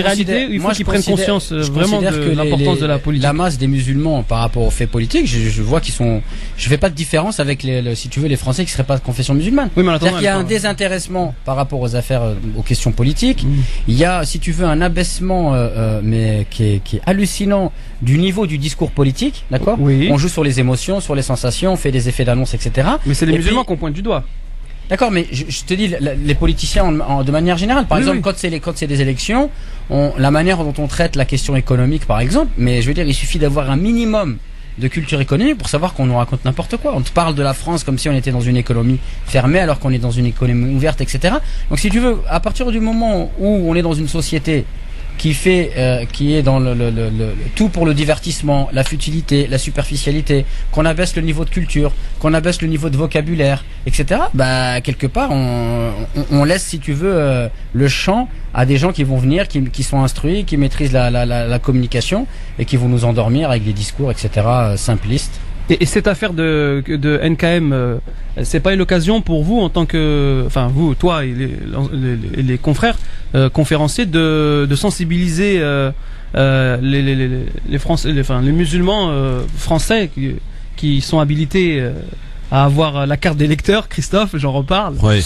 réalité où il faut qu'ils prennent conscience vraiment de l'importance de la politique? La masse des musulmans par rapport aux faits politiques, je vois qu'ils sont... Je fais pas de différence avec si tu veux, les Français qui seraient pas de confession musulmane. Oui, c'est-à-dire qu'il y a un désintéressement par rapport aux affaires, aux questions politiques. Il y a, si tu veux, un abaissement mais qui est hallucinant du niveau du discours politique, d'accord? Oui. On joue sur les émotions, sur les sensations, on fait des effets d'annonce, etc. Mais c'est les musulmans qu'on pointe du doigt. D'accord, mais je te dis, les politiciens de manière générale, par exemple, quand c'est des élections, la manière dont on traite la question économique, par exemple, mais je veux dire, il suffit d'avoir un minimum de culture économique pour savoir qu'on nous raconte n'importe quoi. On te parle de la France comme si on était dans une économie fermée alors qu'on est dans une économie ouverte, etc. Donc si tu veux, à partir du moment où on est dans une société qui est dans le tout pour le divertissement, la futilité, la superficialité, qu'on abaisse le niveau de culture, qu'on abaisse le niveau de vocabulaire, etc. Quelque part, on laisse, si tu veux, le champ à des gens qui vont venir, qui sont instruits, qui maîtrisent la communication et qui vont nous endormir avec des discours, etc. simplistes. Et cette affaire de NKM, c'est pas une occasion pour vous en tant que, enfin vous, toi et les confrères conférenciers de sensibiliser les Français, les musulmans français qui sont habilités à avoir la carte d'électeur, Christophe, j'en reparle. Oui.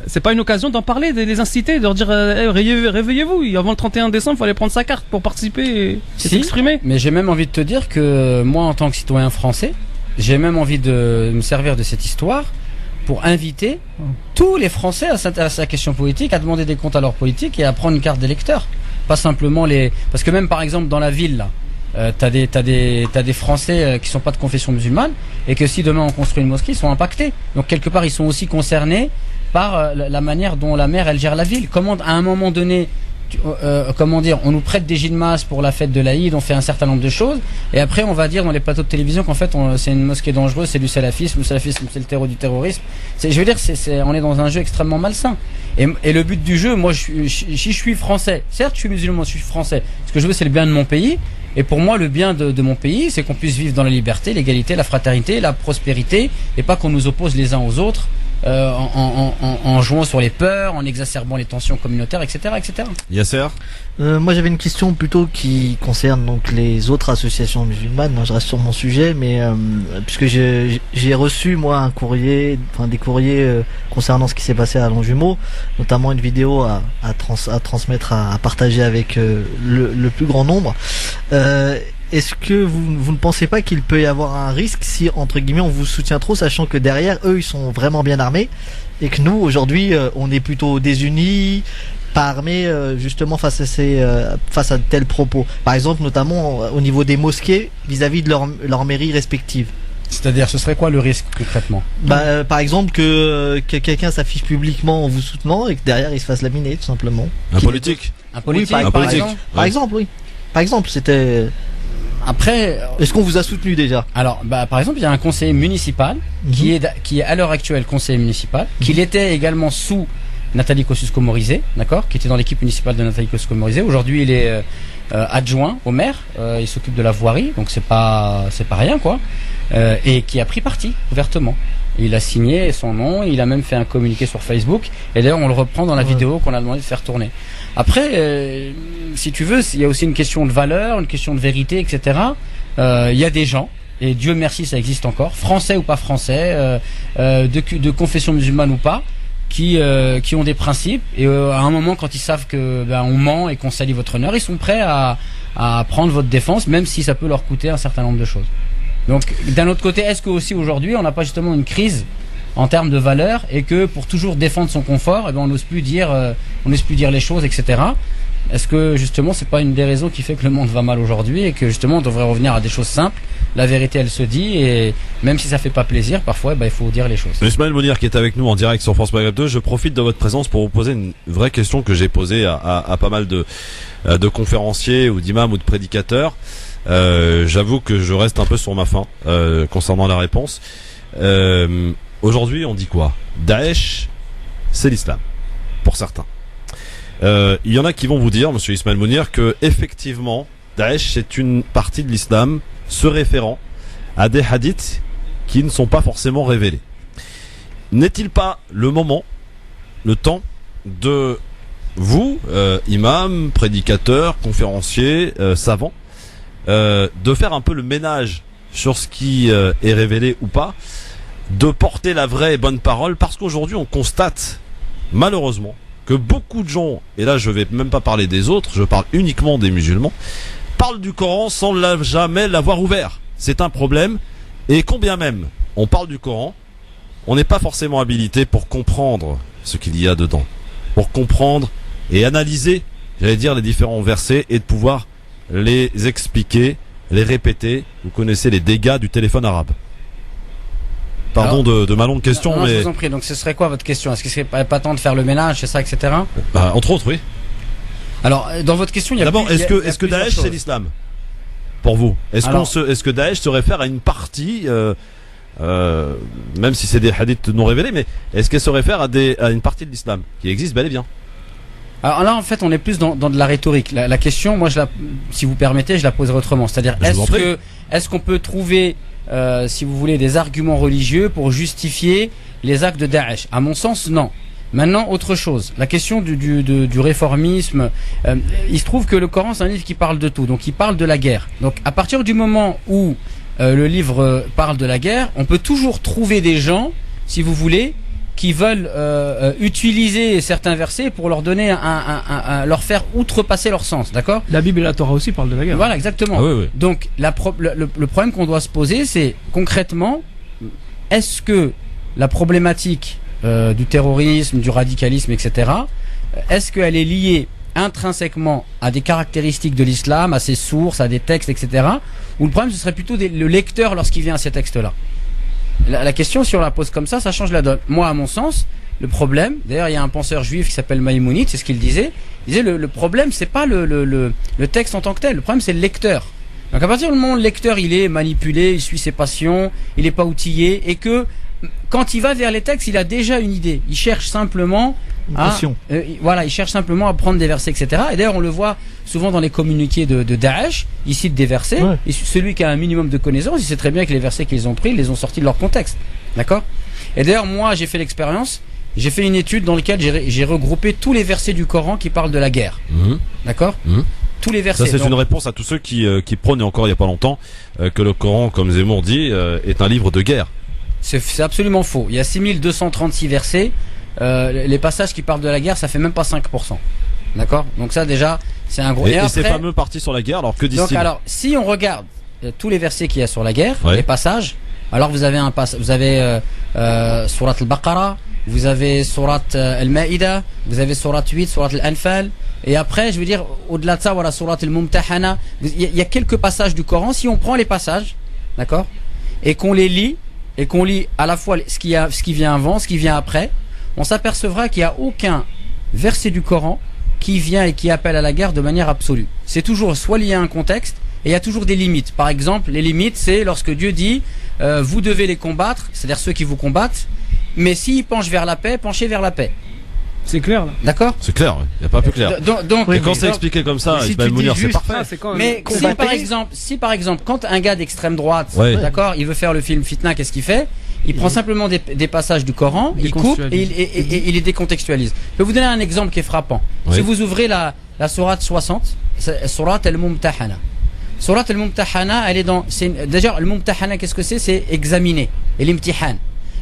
C'est pas une occasion d'en parler, de les inciter, de leur dire réveillez-vous, avant le 31 décembre, il faut aller prendre sa carte pour participer et s'exprimer. Mais j'ai même envie de te dire que moi, en tant que citoyen français, j'ai même envie de me servir de cette histoire pour inviter tous les Français à s'intéresser à la question politique, à demander des comptes à leur politique et à prendre une carte d'électeur. Pas simplement parce que même par exemple dans la ville là, t'as des Français qui sont pas de confession musulmane et que si demain on construit une mosquée, ils sont impactés. Donc quelque part ils sont aussi concernés par la manière dont la maire elle gère la ville. Comment à un moment donné, on nous prête des gymnases pour la fête de l'Aïd, on fait un certain nombre de choses et après on va dire dans les plateaux de télévision qu'en fait c'est une mosquée dangereuse, c'est du salafisme, c'est le terreau du terrorisme. Je veux dire on est dans un jeu extrêmement malsain. Et le but du jeu, moi si je suis français, certes je suis musulman, je suis français, ce que je veux c'est le bien de mon pays. Et pour moi, le bien de mon pays, c'est qu'on puisse vivre dans la liberté, l'égalité, la fraternité, la prospérité, et pas qu'on nous oppose les uns aux autres en jouant sur les peurs, en exacerbant les tensions communautaires, etc., etc. Yasser? Moi j'avais une question plutôt qui concerne donc les autres associations musulmanes. Je reste sur mon sujet, mais puisque j'ai reçu moi un courrier, enfin des courriers concernant ce qui s'est passé à Longjumeau, notamment une vidéo à transmettre, à partager avec le plus grand nombre. Est-ce que vous ne pensez pas qu'il peut y avoir un risque si, entre guillemets, on vous soutient trop, sachant que derrière, eux, ils sont vraiment bien armés, et que nous, aujourd'hui, on est plutôt désunis, pas armés, justement, face à de tels propos. Par exemple, notamment au niveau des mosquées, vis-à-vis de leur mairie respective. C'est-à-dire, ce serait quoi le risque concrètement? Par exemple, que quelqu'un s'affiche publiquement en vous soutenant, et que derrière, il se fasse laminer, tout simplement. Un politique? Un politique, oui, par exemple. Par exemple, oui. Par exemple, c'était... Après, est-ce qu'on vous a soutenu déjà? Alors, par exemple, il y a un conseiller municipal qui est à l'heure actuelle conseiller municipal, qui l'était également sous Nathalie Kosciusko-Morizet, d'accord, qui était dans l'équipe municipale de Nathalie Kosciusko-Morizet. Aujourd'hui, il est adjoint au maire, il s'occupe de la voirie, donc c'est pas rien quoi, et qui a pris parti ouvertement. Il a signé son nom, il a même fait un communiqué sur Facebook, et d'ailleurs on le reprend dans la vidéo qu'on a demandé de faire tourner. Après, si tu veux, il y a aussi une question de valeur, une question de vérité, etc. Il y a des gens, et Dieu merci ça existe encore, français ou pas français, de confession musulmane ou pas, qui ont des principes, et à un moment quand ils savent que on ment et qu'on salit votre honneur, ils sont prêts à prendre votre défense, même si ça peut leur coûter un certain nombre de choses. Donc d'un autre côté, est-ce que aussi aujourd'hui on n'a pas justement une crise en termes de valeur, et que pour toujours défendre son confort, on n'ose plus dire les choses, etc. Est-ce que justement c'est pas une des raisons qui fait que le monde va mal aujourd'hui, et que justement on devrait revenir à des choses simples? La vérité elle se dit, et même si ça fait pas plaisir parfois, il faut dire les choses. Ismaël Mounir qui est avec nous en direct sur France Maghreb 2, je profite de votre présence pour vous poser une vraie question que j'ai posée à pas mal de conférenciers ou d'imams ou de prédicateurs. J'avoue que je reste un peu sur ma faim concernant la réponse. Aujourd'hui on dit quoi? Daesh c'est l'islam pour certains. Il y en a qui vont vous dire, monsieur Ismaël Mounir, que effectivement Daesh c'est une partie de l'islam se référant à des hadiths qui ne sont pas forcément révélés. N'est-il pas le moment, le temps de vous, imams, prédicateurs, conférenciers, savants, de faire un peu le ménage sur ce qui est révélé ou pas, de porter la vraie et bonne parole, parce qu'aujourd'hui on constate malheureusement que beaucoup de gens, et là je vais même pas parler des autres, je parle uniquement des musulmans, parlent du Coran sans jamais l'avoir ouvert. C'est un problème, et combien même on parle du Coran, on n'est pas forcément habilité pour comprendre ce qu'il y a dedans, pour comprendre et analyser, j'allais dire, les différents versets, et de pouvoir les expliquer, les répéter. Vous connaissez les dégâts du téléphone arabe. Pardon de ma longue question, non, mais... je vous en prie. Donc ce serait quoi votre question? Est-ce que ce serait pas temps de faire le ménage, c'est ça, etc. Entre autres, oui. Alors, dans votre question, il y a d'abord, est-ce que Daesh c'est l'islam pour vous? Est-ce que Daesh se réfère à une partie, même si c'est des hadiths non révélés, mais est-ce qu'elle se réfère à une partie de l'islam qui existe bel et bien? Alors là, en fait, on est plus dans de la rhétorique. La question, moi, si vous permettez, je la poserai autrement. C'est-à-dire, est-ce qu'on peut trouver, si vous voulez, des arguments religieux pour justifier les actes de Daesh? À mon sens, non. Maintenant, autre chose. La question du réformisme. Il se trouve que le Coran, c'est un livre qui parle de tout. Donc, il parle de la guerre. Donc, à partir du moment où le livre parle de la guerre, on peut toujours trouver des gens, si vous voulez, qui veulent utiliser certains versets pour leur donner leur faire outrepasser leur sens, d'accord? La Bible et la Torah aussi parlent de la guerre. Voilà, exactement. Ah, oui. Donc le problème qu'on doit se poser, c'est concrètement, est-ce que la problématique du terrorisme, du radicalisme, etc., est-ce qu'elle est liée intrinsèquement à des caractéristiques de l'islam, à ses sources, à des textes, etc., ou le problème ce serait plutôt le lecteur lorsqu'il vient à ces textes-là? La question, si on la pose comme ça change la donne. Moi, à mon sens, le problème, d'ailleurs, il y a un penseur juif qui s'appelle Maïmonide, c'est ce qu'il disait. Il disait le problème, c'est pas le texte en tant que tel. Le problème, c'est le lecteur. Donc, à partir du moment où le lecteur, il est manipulé, il suit ses passions, il n'est pas outillé, et que quand il va vers les textes, il a déjà une idée. Il cherche simplement il cherche simplement à prendre des versets, etc. Et d'ailleurs, on le voit souvent dans les communiqués de Daesh. Ils citent des versets. Et celui qui a un minimum de connaissances, il sait très bien que les versets qu'ils ont pris, ils les ont sortis de leur contexte. D'accord? Et d'ailleurs, moi, j'ai fait l'expérience. J'ai fait une étude dans laquelle j'ai regroupé tous les versets du Coran qui parlent de la guerre. D'accord. Tous les versets. Ça, c'est une réponse à tous ceux qui prônaient encore il y a pas longtemps que le Coran, comme Zemmour dit, est un livre de guerre. C'est absolument faux. Il y a 6236 versets. Les passages qui parlent de la guerre, ça fait même pas 5%. D'accord. Donc ça, déjà, c'est un gros. Et après, ces fameux partis sur la guerre, alors que disent-ils? Donc alors, si on regarde tous les versets qu'il y a sur la guerre, Ouais. les passages, alors vous avez Surat al-Baqarah, vous avez Surat al-Ma'ida, vous avez Surat 8, Surat al-Anfal, et après, je veux dire, au-delà de ça, voilà, Surat al-Mumtahana. Il y a quelques passages du Coran. Si on prend les passages, d'accord, et qu'on les lit, et qu'on lit à la fois ce qui vient avant, ce qui vient après, on s'apercevra qu'il n'y a aucun verset du Coran qui vient et qui appelle à la guerre de manière absolue. C'est toujours soit lié à un contexte, et il y a toujours des limites. Par exemple, les limites, c'est lorsque Dieu dit vous devez les combattre, c'est-à-dire ceux qui vous combattent, mais s'ils penchent vers la paix, penchez vers la paix. C'est clair là. D'accord. C'est clair, il n'y a pas plus clair. Donc, Et quand c'est expliqué comme ça, si Ismaël tu dis Mounir, c'est juste parfait. ça, c'est quand même mais si par exemple, quand un gars d'extrême droite, Ouais. d'accord, il veut faire le film Fitna, qu'est-ce qu'il fait? Il prend simplement des passages du Coran, il coupe et il les décontextualise. Je vais vous donner un exemple qui est frappant. Oui. Si vous ouvrez la sourate 60, Surat al-Mumtahana. Surat al-Mumtahana, elle est dans. Déjà, al-Mumtahana, qu'est-ce que c'est? C'est examiner. Et l'imtihan.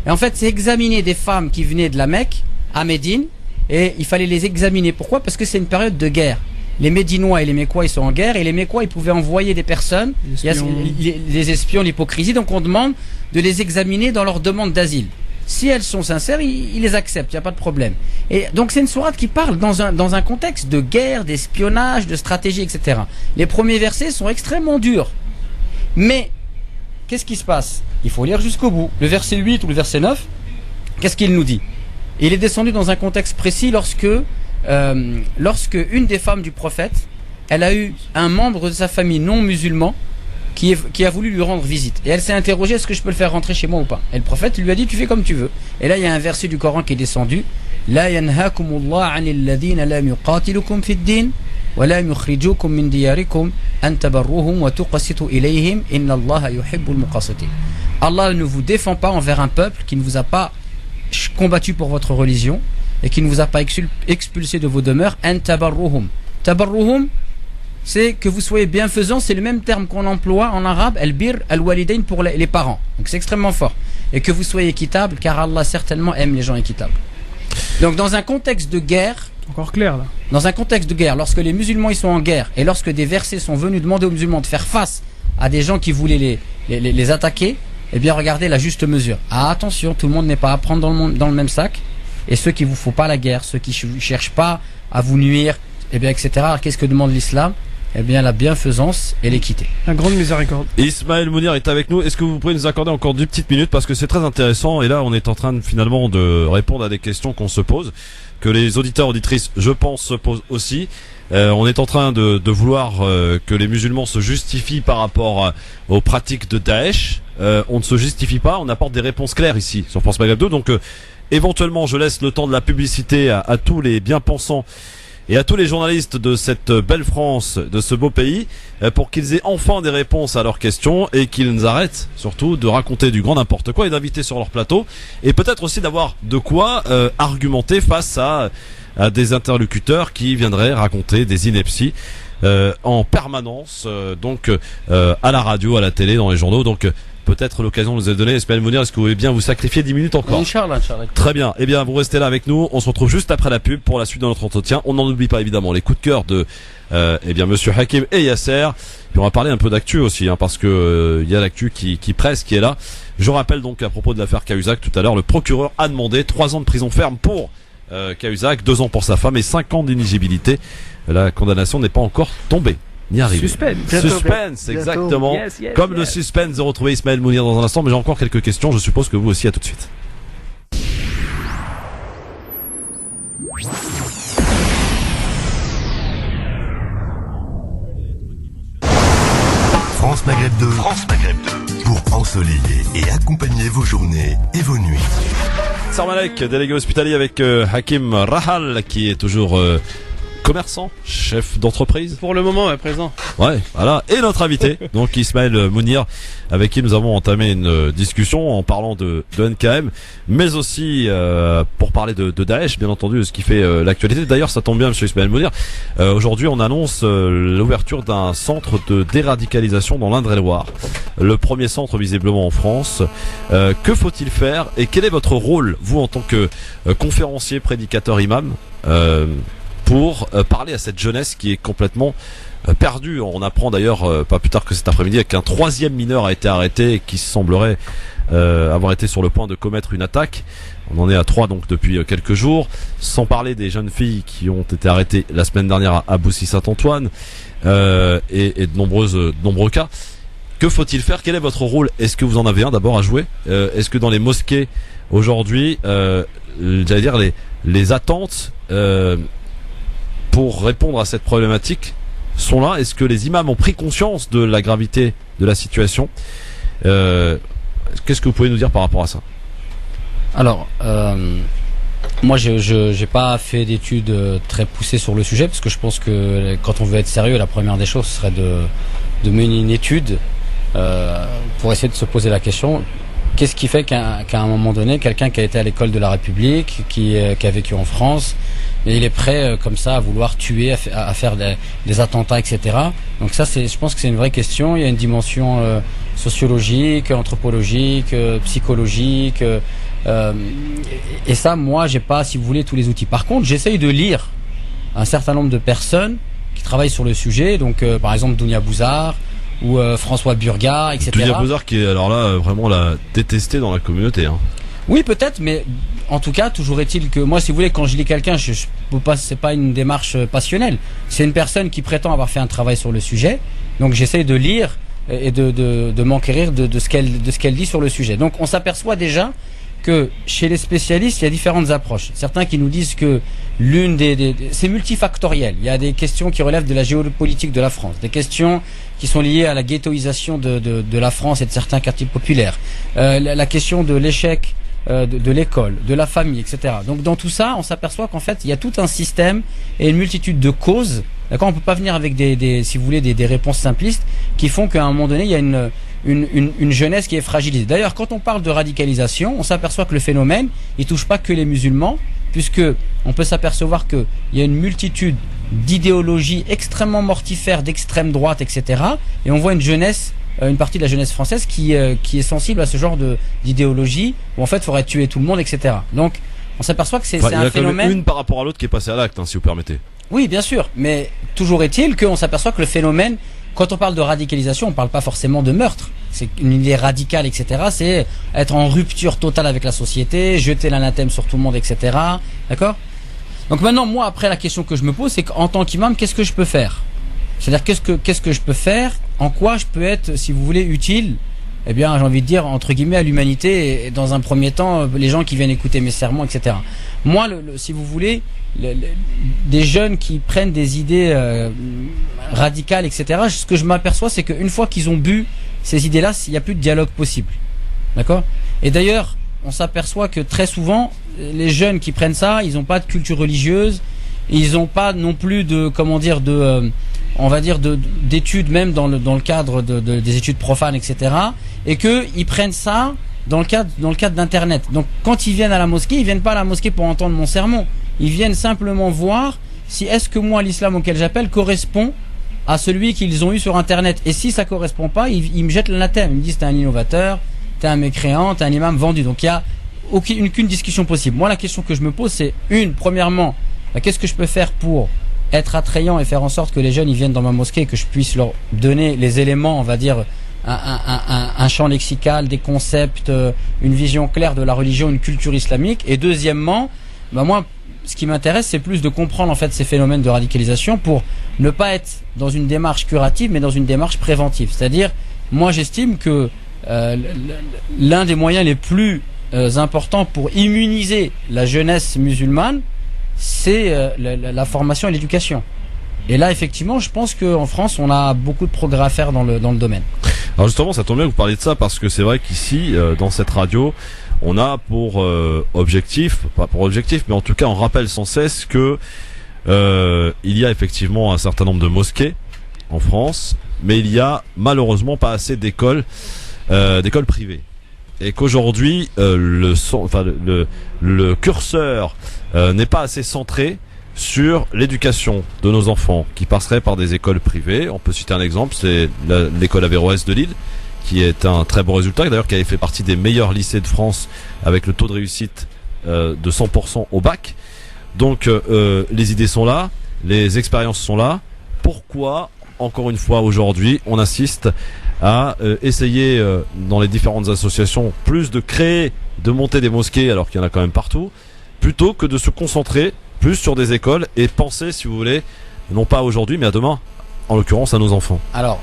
Et en fait, c'est examiner des femmes qui venaient de la Mecque à Médine. Et il fallait les examiner. Pourquoi? Parce que c'est une période de guerre. Les Médinois et les Mécois, ils sont en guerre. Et les Mécois, ils pouvaient envoyer des personnes. Il y a les espions, l'hypocrisie. Donc on demande de les examiner dans leur demande d'asile. Si elles sont sincères, ils les acceptent. Il n'y a pas de problème. Et donc c'est une sourate qui parle dans un contexte de guerre, d'espionnage, de stratégie, etc. Les premiers versets sont extrêmement durs. Mais qu'est-ce qui se passe? Il faut lire jusqu'au bout. Le verset 8 ou le verset 9, qu'est-ce qu'il nous dit? Il est descendu dans un contexte précis lorsque une des femmes du prophète, elle a eu un membre de sa famille non musulman qui a voulu lui rendre visite. Et elle s'est interrogée, est-ce que je peux le faire rentrer chez moi ou pas? Et le prophète lui a dit, tu fais comme tu veux. Et là, il y a un verset du Coran qui est descendu. La yanhakumullah anil ladina lam yuqatilukum fid din wa lam yukhrijukum min diyarikum an tabarruhum wa tuqsitu ilayhim inna Allaha yuhibbul muqsitin. Allah ne vous défend pas envers un peuple qui ne vous a pas combattu pour votre religion et qui ne vous a pas expulsé de vos demeures. An tabarruhum. Tabarruhum, c'est que vous soyez bienfaisant, c'est le même terme qu'on emploie en arabe, al-bir, al-walidain, pour les parents. Donc c'est extrêmement fort. Et que vous soyez équitable, car Allah certainement aime les gens équitables. Donc dans un contexte de guerre, encore clair là. Dans un contexte de guerre, lorsque les musulmans ils sont en guerre et lorsque des versets sont venus demander aux musulmans de faire face à des gens qui voulaient les attaquer, eh bien regardez la juste mesure. Ah, attention, tout le monde n'est pas à prendre dans le même sac. Et ceux qui vous font pas la guerre, ceux qui cherchent pas à vous nuire, eh bien etc. Alors qu'est-ce que demande l'islam? Eh bien la bienfaisance et l'équité. La grande miséricorde. Ismaël Mounir est avec nous. Est-ce que vous pouvez nous accorder encore 2 petites minutes parce que c'est très intéressant et là on est en train finalement de répondre à des questions qu'on se pose, que les auditeurs auditrices je pense se posent aussi. On est en train de vouloir que les musulmans se justifient par rapport aux pratiques de Daesh. On ne se justifie pas, on apporte des réponses claires ici sur France Maghreb 2. Donc éventuellement je laisse le temps de la publicité à tous les bien-pensants et à tous les journalistes de cette belle France, de ce beau pays, pour qu'ils aient enfin des réponses à leurs questions et qu'ils nous arrêtent surtout de raconter du grand n'importe quoi et d'inviter sur leur plateau et peut-être aussi d'avoir de quoi argumenter face à des interlocuteurs qui viendraient raconter des inepties en permanence donc à la radio, à la télé, dans les journaux. Donc peut-être l'occasion nous est donnée. Ismaël Mounir, est-ce que vous voulez bien vous sacrifier 10 minutes encore? Inch'Allah. Très bien. Eh bien, vous restez là avec nous. On se retrouve juste après la pub pour la suite de notre entretien. On n'en oublie pas évidemment les coups de cœur de eh bien Monsieur Hakim et Yasser. Puis on va parler un peu d'actu aussi, hein, parce que il y a l'actu qui presse, qui est là. Je rappelle donc à propos de l'affaire Cahuzac tout à l'heure, le procureur a demandé 3 ans de prison ferme pour Cahuzac, 2 ans pour sa femme et 5 ans d'inéligibilité. La condamnation n'est pas encore tombée. Suspense, exactement. Yes, Comme le suspense de retrouver Ismaël Mounir dans un instant, mais j'ai encore quelques questions. Je suppose que vous aussi, à tout de suite. France Maghreb 2. France Maghreb 2. Pour ensoleiller et accompagner vos journées et vos nuits. Sarmalek, délégué hospitalier avec Hakim Rahal, qui est toujours commerçant, chef d'entreprise. Pour le moment, présent. Ouais, voilà. Et notre invité, donc Ismaël Mounir, avec qui nous avons entamé une discussion en parlant de NKM, mais aussi pour parler de Daesh, bien entendu, de ce qui fait l'actualité. D'ailleurs, ça tombe bien, monsieur Ismaël Mounir. Aujourd'hui, on annonce l'ouverture d'un centre de déradicalisation dans l'Indre-et-Loire. Le premier centre, visiblement, en France. Que faut-il faire et quel est votre rôle, vous, en tant que conférencier, prédicateur, imam, pour parler à cette jeunesse qui est complètement perdue. On apprend d'ailleurs pas plus tard que cet après-midi qu'un troisième mineur a été arrêté et qui semblerait avoir été sur le point de commettre une attaque. On en est à 3 donc depuis quelques jours, sans parler des jeunes filles qui ont été arrêtées la semaine dernière à Boussy-Saint-Antoine et de nombreux cas. Que faut-il faire? Quel est votre rôle? Est-ce que vous en avez un d'abord à jouer? Est-ce que dans les mosquées aujourd'hui, j'allais dire les attentes pour répondre à cette problématique sont là? Est-ce que les imams ont pris conscience de la gravité de la situation? Qu'est-ce que vous pouvez nous dire par rapport à ça? Alors, moi, j'ai pas fait d'études très poussées sur le sujet, parce que je pense que quand on veut être sérieux, la première des choses serait de mener une étude pour essayer de se poser la question: qu'est-ce qui fait qu'à un moment donné, quelqu'un qui a été à l'école de la République, qui a vécu en France, et il est prêt comme ça à vouloir tuer, à faire des attentats, etc. Donc ça, je pense que c'est une vraie question. Il y a une dimension sociologique, anthropologique, psychologique. Et ça, moi, j'ai pas, si vous voulez, tous les outils. Par contre, j'essaye de lire un certain nombre de personnes qui travaillent sur le sujet. Donc, par exemple, Dounia Bouzar ou François Burga, etc. Dounia Bouzar qui est alors là vraiment la détestée dans la communauté. Hein. Oui, peut-être, mais en tout cas, toujours est-il que moi, si vous voulez, quand je lis quelqu'un, je peux pas, c'est pas une démarche passionnelle. C'est une personne qui prétend avoir fait un travail sur le sujet. Donc, j'essaye de lire et de m'enquérir de ce qu'elle dit sur le sujet. Donc, on s'aperçoit déjà que chez les spécialistes, il y a différentes approches. Certains qui nous disent que c'est multifactoriel. Il y a des questions qui relèvent de la géopolitique de la France, des questions qui sont liées à la ghettoisation de la France et de certains quartiers populaires, la question de l'échec de l'école, de la famille, etc. Donc dans tout ça, on s'aperçoit qu'en fait, il y a tout un système et une multitude de causes. D'accord, on peut pas venir avec si vous voulez, des réponses simplistes qui font qu'à un moment donné, il y a une jeunesse qui est fragilisée. D'ailleurs, quand on parle de radicalisation, on s'aperçoit que le phénomène, il touche pas que les musulmans, puisque on peut s'apercevoir qu'il y a une multitude d'idéologies extrêmement mortifères d'extrême droite, etc. Et on voit une jeunesse, une partie de la jeunesse française qui est sensible à ce genre d'idéologie, où en fait, il faudrait tuer tout le monde, etc. Donc, on s'aperçoit que c'est un phénomène. Il y en a une par rapport à l'autre qui est passée à l'acte, hein, si vous permettez. Oui, bien sûr, mais toujours est-il qu'on s'aperçoit que le phénomène, quand on parle de radicalisation, on parle pas forcément de meurtre. C'est une idée radicale, etc. C'est être en rupture totale avec la société, jeter l'anathème sur tout le monde, etc. D'accord? Donc maintenant, moi, après, la question que je me pose, c'est qu'en tant qu'imam, qu'est-ce que je peux faire? C'est-à-dire, qu'est-ce que je peux faire? En quoi je peux être, si vous voulez, utile? Eh bien, j'ai envie de dire, entre guillemets, à l'humanité, et dans un premier temps, les gens qui viennent écouter mes sermons, etc. Moi, si vous voulez, des jeunes qui prennent des idées radicales, etc., ce que je m'aperçois, c'est qu'une fois qu'ils ont bu ces idées-là, il n'y a plus de dialogue possible. D'accord? Et d'ailleurs, on s'aperçoit que très souvent, les jeunes qui prennent ça, ils n'ont pas de culture religieuse, ils n'ont pas non plus de, comment dire, on va dire d'études même dans le cadre des études profanes, etc. Et qu'ils prennent ça dans le cadre d'internet. Donc quand ils viennent à la mosquée, ils viennent pas à la mosquée pour entendre mon sermon. Ils viennent simplement voir si est-ce que moi l'islam auquel j'appelle correspond à celui qu'ils ont eu sur internet. Et si ça correspond pas, ils me jettent l'anathème. Ils me disent t'es un innovateur, t'es un mécréant, t'es un imam vendu. Donc il y a aucune discussion possible. Moi la question que je me pose c'est premièrement, qu'est-ce que je peux faire pour être attrayant et faire en sorte que les jeunes ils viennent dans ma mosquée et que je puisse leur donner les éléments, on va dire, un champ lexical, des concepts, une vision claire de la religion, une culture islamique. Et deuxièmement, moi, ce qui m'intéresse, c'est plus de comprendre en fait ces phénomènes de radicalisation pour ne pas être dans une démarche curative, mais dans une démarche préventive. C'est-à-dire, moi, j'estime que l'un des moyens les plus importants pour immuniser la jeunesse musulmane, c'est la formation et l'éducation. Et là, effectivement, je pense qu'en France, on a beaucoup de progrès à faire dans le domaine. Alors justement, ça tombe bien que vous parliez de ça, parce que c'est vrai qu'ici, dans cette radio, on a pour objectif, pas pour objectif, mais en tout cas, on rappelle sans cesse que il y a effectivement un certain nombre de mosquées en France, mais il y a malheureusement pas assez d'écoles privées. Et qu'aujourd'hui, le curseur n'est pas assez centré sur l'éducation de nos enfants, qui passerait par des écoles privées. On peut citer un exemple, c'est l'école Averroès de Lille, qui est un très bon résultat, d'ailleurs qui avait fait partie des meilleurs lycées de France avec le taux de réussite de 100% au bac. Donc les idées sont là, les expériences sont là. Pourquoi, encore une fois aujourd'hui, on insiste à essayer dans les différentes associations plus de créer, de monter des mosquées alors qu'il y en a quand même partout, plutôt que de se concentrer plus sur des écoles et penser, si vous voulez, non pas aujourd'hui mais à demain, en l'occurrence à nos enfants. Alors,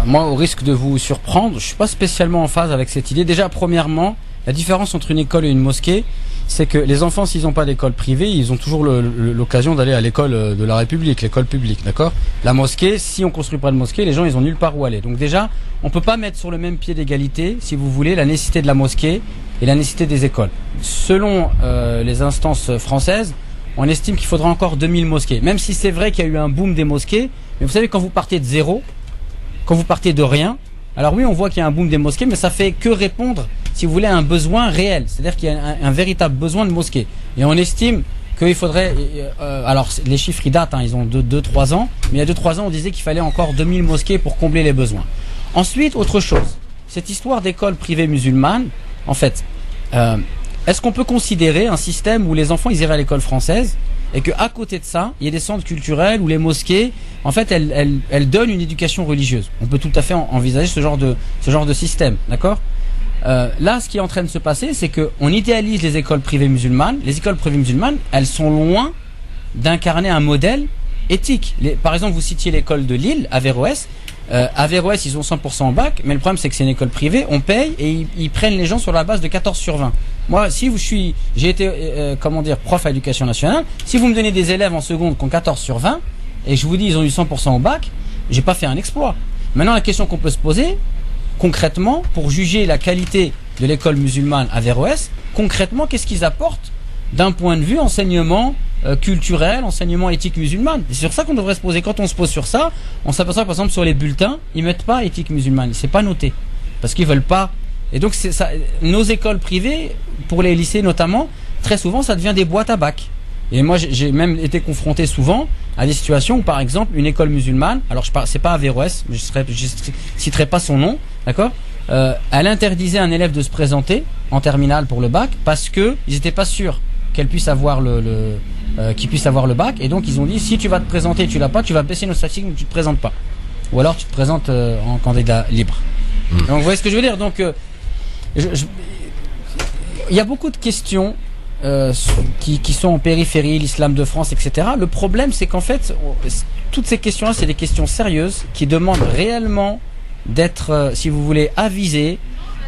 moi, au risque de vous surprendre, je suis pas spécialement en phase avec cette idée. Déjà, premièrement, la différence entre une école et une mosquée, c'est que les enfants, s'ils n'ont pas d'école privée, ils ont toujours l'occasion d'aller à l'école de la République, l'école publique, d'accord ? La mosquée, si on construit pas de mosquée, les gens, ils ont nulle part où aller. Donc déjà, on peut pas mettre sur le même pied d'égalité, si vous voulez, la nécessité de la mosquée et la nécessité des écoles. Selon les instances françaises, on estime qu'il faudra encore 2000 mosquées. Même si c'est vrai qu'il y a eu un boom des mosquées, mais vous savez, quand vous partez de zéro, quand vous partez de rien, alors oui, on voit qu'il y a un boom des mosquées, mais ça fait que répondre, si vous voulez, à un besoin réel. C'est-à-dire qu'il y a un véritable besoin de mosquées. Et on estime qu'il faudrait... alors, les chiffres, ils datent, ils ont 2-3 ans. Mais il y a 2-3 ans, on disait qu'il fallait encore 2000 mosquées pour combler les besoins. Ensuite, autre chose. Cette histoire d'école privée musulmane, en fait, est-ce qu'on peut considérer un système où les enfants, ils iraient à l'école française et qu'à côté de ça, il y a des centres culturels où les mosquées, en fait, elles donnent une éducation religieuse. On peut tout à fait envisager ce genre de système, d'accord ? Là, ce qui est en train de se passer, c'est qu'on idéalise les écoles privées musulmanes. Les écoles privées musulmanes, elles sont loin d'incarner un modèle éthique. Par exemple, vous citiez l'école de Lille, Averroès. Averroès, ils ont 100% au bac, mais le problème, c'est que c'est une école privée, on paye et ils prennent les gens sur la base de 14 sur 20. Moi, si j'ai été, prof à l'éducation nationale, si vous me donnez des élèves en seconde qui ont 14 sur 20, et je vous dis ils ont eu 100% au bac, j'ai pas fait un exploit. Maintenant, la question qu'on peut se poser, concrètement, pour juger la qualité de l'école musulmane Averroès, concrètement, qu'est-ce qu'ils apportent d'un point de vue enseignement culturel, enseignement éthique musulmane. C'est sur ça qu'on devrait se poser. Quand on se pose sur ça, on s'aperçoit par exemple sur les bulletins, ils mettent pas éthique musulmane, c'est pas noté parce qu'ils veulent pas. Et donc c'est ça, nos écoles privées, pour les lycées notamment, très souvent ça devient des boîtes à bac. Et moi j'ai même été confronté souvent à des situations où par exemple une école musulmane, alors c'est pas Averroès, je citerai pas son nom, d'accord, elle interdisait à un élève de se présenter en terminale pour le bac parce que ils étaient pas sûrs qu'elle puisse avoir qu'il puisse avoir le bac, et donc ils ont dit si tu vas te présenter et tu l'as pas, tu vas baisser nos statistiques, mais tu te présentes pas, ou alors tu te présentes en candidat libre. Donc vous voyez ce que je veux dire. Donc il y a beaucoup de questions qui sont en périphérie, l'islam de France, etc. Le problème, c'est qu'en fait toutes ces questions-là, c'est des questions sérieuses qui demandent réellement d'être, si vous voulez, avisées,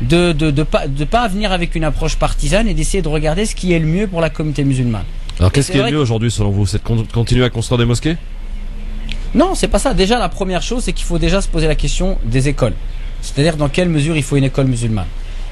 de pas venir avec une approche partisane et d'essayer de regarder ce qui est le mieux pour la communauté musulmane. Alors qu'est-ce qui est mieux aujourd'hui selon vous? C'est de continuer à construire des mosquées? Non, c'est pas ça. Déjà, la première chose, c'est qu'il faut déjà se poser la question des écoles. C'est-à-dire dans quelle mesure il faut une école musulmane.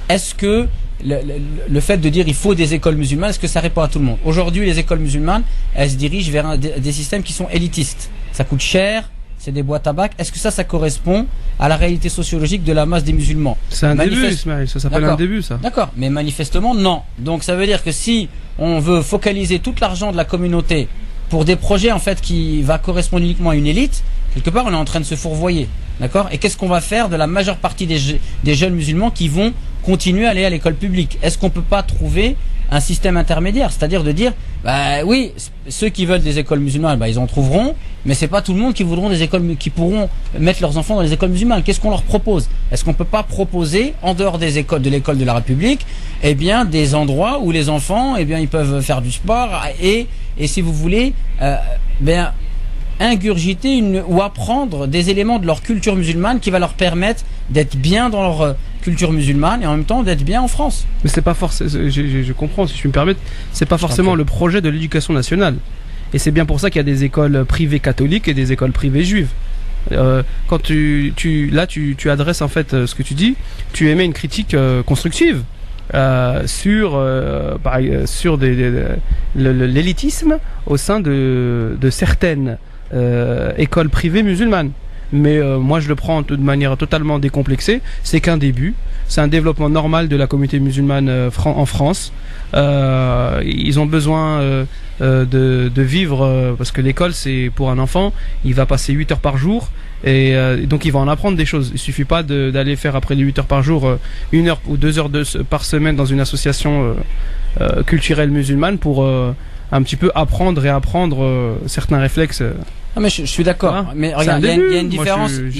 Est-ce que le fait de dire il faut des écoles musulmanes, est-ce que ça répond à tout le monde? Aujourd'hui, les écoles musulmanes, elles se dirigent vers des systèmes qui sont élitistes. Ça coûte cher, c'est des boîtes à bac. Est-ce que ça correspond à la réalité sociologique de la masse des musulmans? C'est un début, Ismaël, ça s'appelle un début, ça. D'accord, mais manifestement, non. Donc ça veut dire que si on veut focaliser tout l'argent de la communauté pour des projets en fait qui va correspondre uniquement à une élite, quelque part on est en train de se fourvoyer. D'accord? Et qu'est-ce qu'on va faire de la majeure partie des jeunes musulmans qui vont continuer à aller à l'école publique? Est-ce qu'on peut pas trouver un système intermédiaire, c'est-à-dire de dire, bah oui, ceux qui veulent des écoles musulmanes, bah ils en trouveront, mais c'est pas tout le monde qui voudront des écoles, qui pourront mettre leurs enfants dans les écoles musulmanes. Qu'est-ce qu'on leur propose? Est-ce qu'on peut pas proposer, en dehors des écoles, de l'école de la République, eh bien des endroits où les enfants, eh bien ils peuvent faire du sport et si vous voulez, ingurgiter ou apprendre des éléments de leur culture musulmane qui va leur permettre d'être bien dans leur culture musulmane et en même temps d'être bien en France. Mais c'est pas forcément, je comprends, si je puis me permettre, c'est pas forcément le projet de l'éducation nationale. Et c'est bien pour ça qu'il y a des écoles privées catholiques et des écoles privées juives. Quand tu adresses en fait ce que tu dis, tu émets une critique constructive. sur l'élitisme au sein de certaines écoles privées musulmanes. Mais moi je le prends de manière totalement décomplexée. C'est qu'un début. C'est un développement normal de la communauté musulmane en France. Ils ont besoin de vivre parce que l'école, c'est pour un enfant, il va passer 8 heures par jour et donc il va en apprendre des choses. Il suffit pas d'aller faire après les 8 heures par jour 1 heure ou 2 heures par semaine dans une association culturelle musulmane pour un petit peu apprendre et apprendre certains réflexes. Non mais je suis d'accord. Voilà. Mais regarde, il y a une différence. Il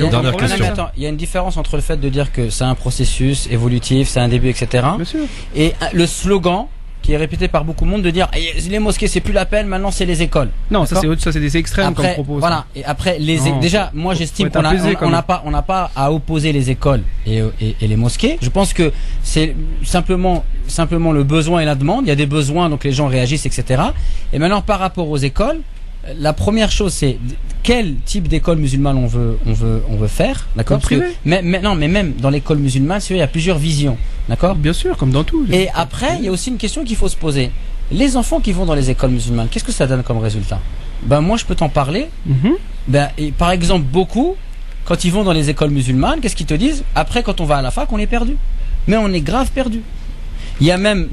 y a une différence entre le fait de dire que c'est un processus évolutif, c'est un début, etc. Bien sûr. Et le slogan qui est répété par beaucoup de monde de dire les mosquées c'est plus la peine, maintenant c'est les écoles. Non, ça c'est des extrêmes après, comme propos. Voilà. Et après déjà, moi j'estime qu'on n'a pas à opposer les écoles et les mosquées. Je pense que c'est simplement le besoin et la demande. Il y a des besoins, donc les gens réagissent, etc. Et maintenant par rapport aux écoles. La première chose, c'est quel type d'école musulmane on veut faire, d'accord? Mais même dans l'école musulmane, il y a plusieurs visions, d'accord? Bien sûr, comme dans tout. Et après, il y a aussi une question qu'il faut se poser. Les enfants qui vont dans les écoles musulmanes, qu'est-ce que ça donne comme résultat? Ben moi, je peux t'en parler. Et par exemple, beaucoup, quand ils vont dans les écoles musulmanes, qu'est-ce qu'ils te disent? Après, quand on va à la fac, on est perdu. Mais on est grave perdu. Il y a même,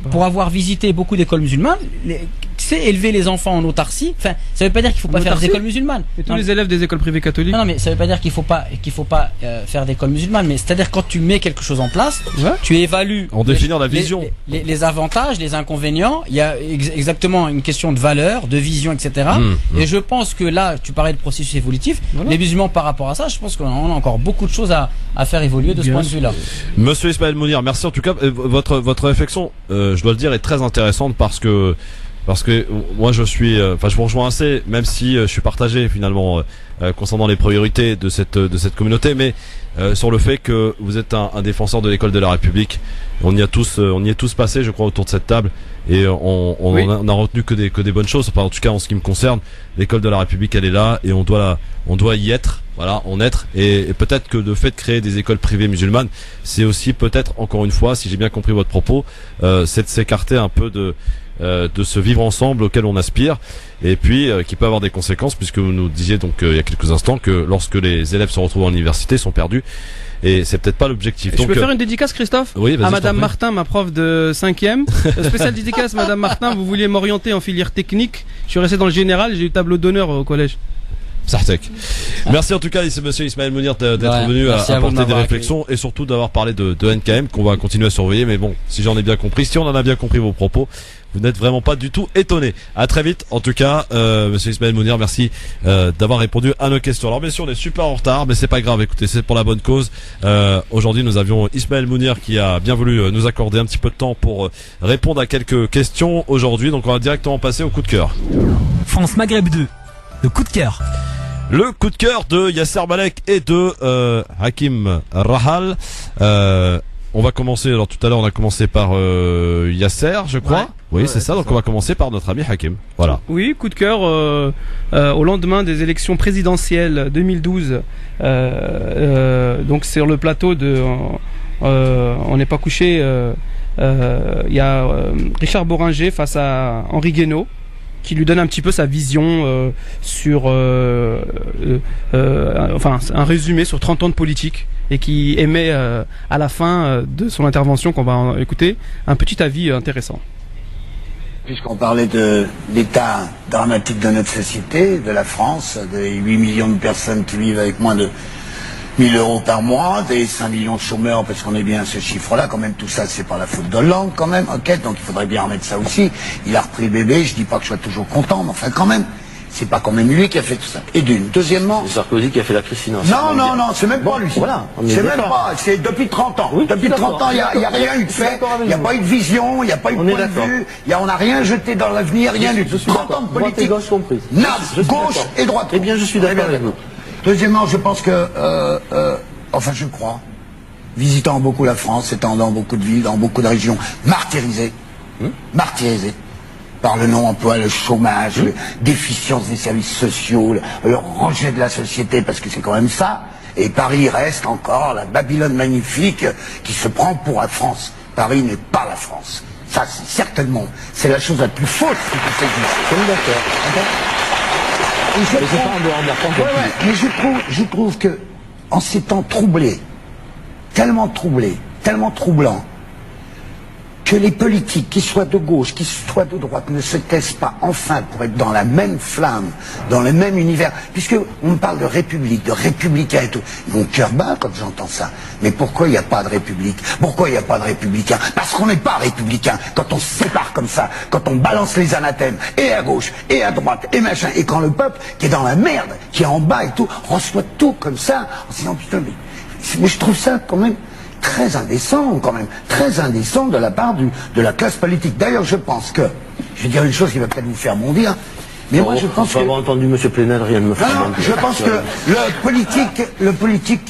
pour avoir visité beaucoup d'écoles musulmanes, élever les enfants en autarcie. Enfin, ça veut pas dire qu'il faut pas faire des écoles musulmanes. Et tous les élèves des écoles privées catholiques. Non, mais ça veut pas dire qu'il faut pas faire d'écoles musulmanes. Mais c'est-à-dire quand tu mets quelque chose en place, tu évalues. En définir la vision. Les avantages, les inconvénients. Il y a exactement une question de valeur, de vision, etc. Et je pense que là, tu parlais de processus évolutif. Les musulmans par rapport à ça, je pense qu'on a encore beaucoup de choses à faire évoluer de ce point de vue-là. Monsieur Ismaël Mounir, merci en tout cas. Votre réflexion, je dois le dire, est très intéressante parce que moi je vous rejoins assez, même si je suis partagé finalement concernant les priorités de cette communauté, mais sur le fait que vous êtes un défenseur de l'école de la République. On y est tous passés, je crois, autour de cette table, et on a retenu que des bonnes choses. Enfin, en tout cas en ce qui me concerne, l'école de la République, elle est là et on doit y être. Voilà, et peut-être que le fait de créer des écoles privées musulmanes, c'est aussi peut-être, encore une fois, si j'ai bien compris votre propos, c'est de s'écarter un peu de ce vivre ensemble auquel on aspire, et puis qui peut avoir des conséquences, puisque vous nous disiez donc il y a quelques instants que lorsque les élèves se retrouvent en université, ils sont perdus, et c'est peut-être pas l'objectif. Je peux faire une dédicace, Christophe? Oui, vas-y, à Madame Martin, ma prof de 5e. Spéciale dédicace, Madame Martin, vous vouliez m'orienter en filière technique, je suis resté dans le général, j'ai eu tableau d'honneur au collège. Merci en tout cas, monsieur Ismaël Mounir, d'être venu apporter des réflexions et surtout d'avoir parlé de NKM qu'on va continuer à surveiller. Mais bon, si j'en ai bien compris, si on en a bien compris vos propos, vous n'êtes vraiment pas du tout étonné. À très vite en tout cas, monsieur Ismaël Mounir, merci d'avoir répondu à nos questions. Alors bien sûr, on est super en retard, mais c'est pas grave, écoutez, c'est pour la bonne cause. Aujourd'hui nous avions Ismaël Mounir qui a bien voulu nous accorder un petit peu de temps pour répondre à quelques questions aujourd'hui. Donc on va directement passer au coup de cœur. France Maghreb 2, le coup de cœur. Le coup de cœur de Yasser Malek et de Hakim Rahal. On va commencer, alors tout à l'heure on a commencé par Yasser, je crois. Oui, c'est ça, donc on va commencer par notre ami Hakim. Voilà. Oui, coup de cœur au lendemain des élections présidentielles 2012. Donc sur le plateau de On n'est pas couché, il y a Richard Boringer face à Henri Guénaud, qui lui donne un petit peu sa vision sur un résumé sur 30 ans de politique, et qui émet à la fin de son intervention qu'on va écouter un petit avis intéressant. Puisqu'on parlait de l'état dramatique de notre société, de la France, des 8 millions de personnes qui vivent avec moins de 1000 euros par mois, des 5 millions de chômeurs, parce qu'on est bien à ce chiffre-là, quand même, tout ça, c'est pas la faute d'Hollande, quand même, ok, donc il faudrait bien remettre ça aussi. Il a repris le bébé, je dis pas que je sois toujours content, mais enfin, quand même, c'est pas quand même lui qui a fait tout ça. Et d'une. Deuxièmement... C'est Sarkozy qui a fait la crise financière. Non, c'est même pas lui. Voilà. C'est même pas, c'est depuis 30 ans. Oui, depuis 30 ans, il y a rien eu de fait, il n'y a pas eu de vision, il n'y a pas eu de point de vue, on n'a rien jeté dans l'avenir, rien du tout. 30 ans de politique. Droite et gauche comprise. Gauche et droite. Eh bien, je suis d'accord avec vous. Deuxièmement, je pense que, je crois, visitant beaucoup la France, étant dans beaucoup de villes, dans beaucoup de régions, martyrisées par le non-emploi, le chômage, la déficience des services sociaux, le rejet de la société, parce que c'est quand même ça. Et Paris reste encore la Babylone magnifique qui se prend pour la France. Paris n'est pas la France. Ça, c'est certainement, c'est la chose la plus fausse qui puisse exister. On est d'accord. Mais c'est pas en dehors de la France. Mais je trouve que, en ces temps troublés, tellement troublants, que les politiques, qu'ils soient de gauche, qu'ils soient de droite, ne se taisent pas enfin pour être dans la même flamme, dans le même univers, puisque on me parle de république, de républicain et tout. Mon cœur bat quand j'entends ça. Mais pourquoi il n'y a pas de république? Pourquoi il n'y a pas de républicain? Parce qu'on n'est pas républicain quand on se sépare comme ça, quand on balance les anathèmes, et à gauche, et à droite, et machin, et quand le peuple, qui est dans la merde, qui est en bas et tout, reçoit tout comme ça, en se disant putain, mais je trouve ça quand même très indécent de la part de la classe politique. D'ailleurs, je pense que, je vais dire une chose qui va peut-être vous faire bondir, mais moi je pense que... avoir entendu M. Plenel, rien ne me fait bondir. Je pense que le politique,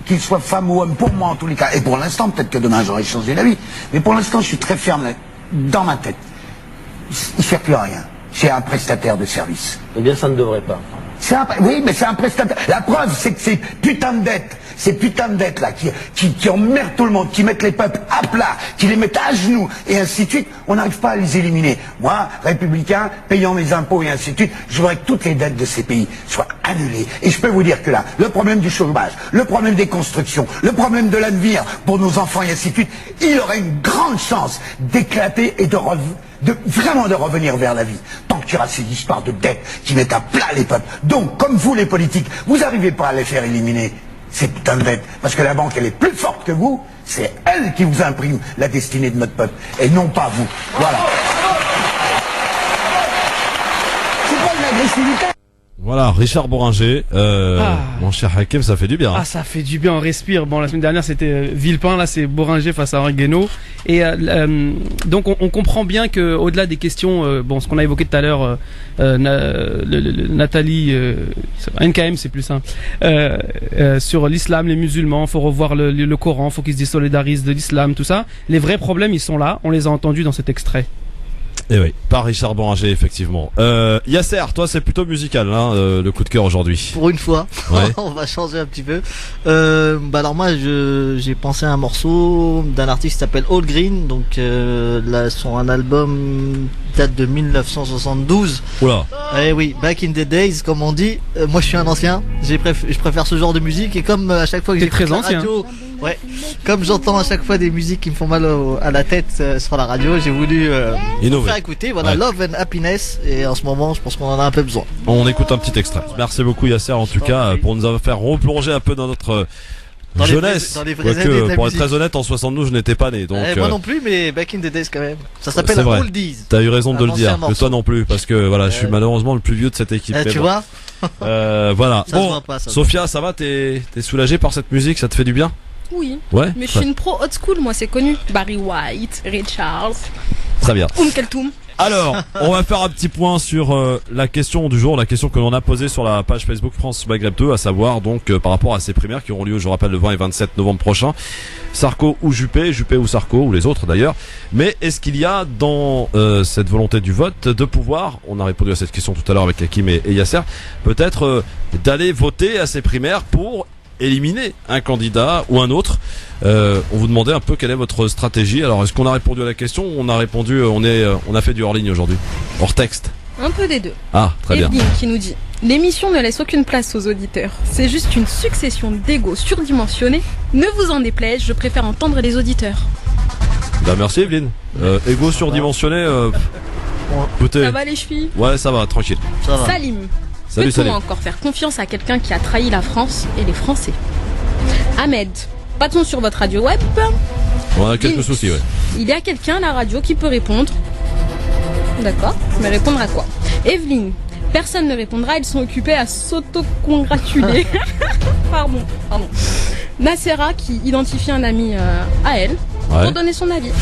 qu'il soit femme ou homme, pour moi en tous les cas, et pour l'instant, peut-être que demain j'aurai changé d'avis, mais pour l'instant je suis très ferme dans ma tête. Il ne sert plus à rien. C'est un prestataire de service. Eh bien, ça ne devrait pas. Oui, mais c'est un prestataire. La preuve, c'est que ces putains de dettes là, qui emmerdent tout le monde, qui mettent les peuples à plat, qui les mettent à genoux, et ainsi de suite, on n'arrive pas à les éliminer. Moi, républicain, payant mes impôts et ainsi de suite, je voudrais que toutes les dettes de ces pays soient annulées. Et je peux vous dire que là, le problème du chômage, le problème des constructions, le problème de l'avenir pour nos enfants et ainsi de suite, il aurait une grande chance d'éclater et de vraiment de revenir vers la vie. Tant qu'il y aura ces histoires de dettes qui mettent à plat les peuples. Donc, comme vous les politiques, vous n'arrivez pas à les faire éliminer, ces putains de dettes. Parce que la banque, elle est plus forte que vous. C'est elle qui vous imprime la destinée de notre peuple. Et non pas vous. Voilà. C'est pas une agressivité. Voilà, Richard Bohringer, mon cher Hakim, ça fait du bien. Ah, ça fait du bien, on respire. Bon, la semaine dernière c'était Villepin, là c'est Bohringer face à Henri Guénaud. Et donc on comprend bien que au-delà des questions, bon, ce qu'on a évoqué tout à l'heure, Nathalie, NKM c'est plus simple, sur l'islam, les musulmans, faut revoir le Coran, faut qu'ils se désolidarisent de l'islam, tout ça. Les vrais problèmes, ils sont là, on les a entendus dans cet extrait. Et oui, par Richard Bohringer, effectivement. Yasser, toi c'est plutôt musical, hein, le coup de cœur aujourd'hui. Pour une fois, ouais. On va changer un petit peu. Alors moi, j'ai pensé à un morceau d'un artiste qui s'appelle All Green. Donc là, un album date de 1972. Oula. Eh oui, back in the days, comme on dit. Moi, je suis un ancien. Je préfère ce genre de musique. Et comme à chaque fois que j'écoute la radio, ouais, comme j'entends à chaque fois des musiques qui me font mal à la tête sur la radio, j'ai voulu faire écouter. Voilà, ouais. Love and Happiness. Et en ce moment, je pense qu'on en a un peu besoin. On écoute un petit extrait. Merci beaucoup Yasser, en tout cas, pour nous avoir fait replonger un peu dans notre jeunesse. Quoique, pour être très honnête, en 72, je n'étais pas né. Donc, moi non plus, mais back in the days quand même. Ça s'appelle Oldies. T'as eu raison de le dire. Que toi non plus, parce que voilà, je suis malheureusement le plus vieux de cette équipe. Tu vois. Voilà. Ça bon, pas, Sophia, ça va? T'es soulagée par cette musique? Ça te fait du bien? Oui. Ouais. Mais je suis une pro old school, moi, c'est connu. Barry White, Ray Charles. Très bien. Keltoum. Alors, on va faire un petit point sur la question du jour, la question que l'on a posée sur la page Facebook France Maghreb 2, à savoir donc par rapport à ces primaires qui auront lieu, je rappelle, le 20 et 27 novembre prochain. Sarko ou Juppé ou Sarko ou les autres d'ailleurs. Mais est-ce qu'il y a dans cette volonté du vote de pouvoir, on a répondu à cette question tout à l'heure avec Hakim et Yasser, peut-être d'aller voter à ces primaires pour éliminer un candidat ou un autre. On vous demandait un peu quelle est votre stratégie. Alors est-ce qu'on a répondu à la question? On a répondu, on a fait du hors ligne aujourd'hui, hors texte. Un peu des deux. Ah, très bien. Evelyne qui nous dit: l'émission ne laisse aucune place aux auditeurs. C'est juste une succession d'égos surdimensionnés. Ne vous en déplaise, je préfère entendre les auditeurs. Bah merci Evelyne. Égos surdimensionnés. Ça va les chevilles? Ouais, ça va, tranquille. Ça va. Salim. Salut, Peut-on encore faire confiance à quelqu'un qui a trahi la France et les Français? Ahmed, pas-t-on sur votre radio web? On a quelques soucis, ouais. Il y a quelqu'un à la radio qui peut répondre. D'accord, mais répondre à quoi? Evelyne, personne ne répondra, ils sont occupés à s'auto-congratuler. Pardon. Nassera qui identifie un ami à elle pour donner son avis.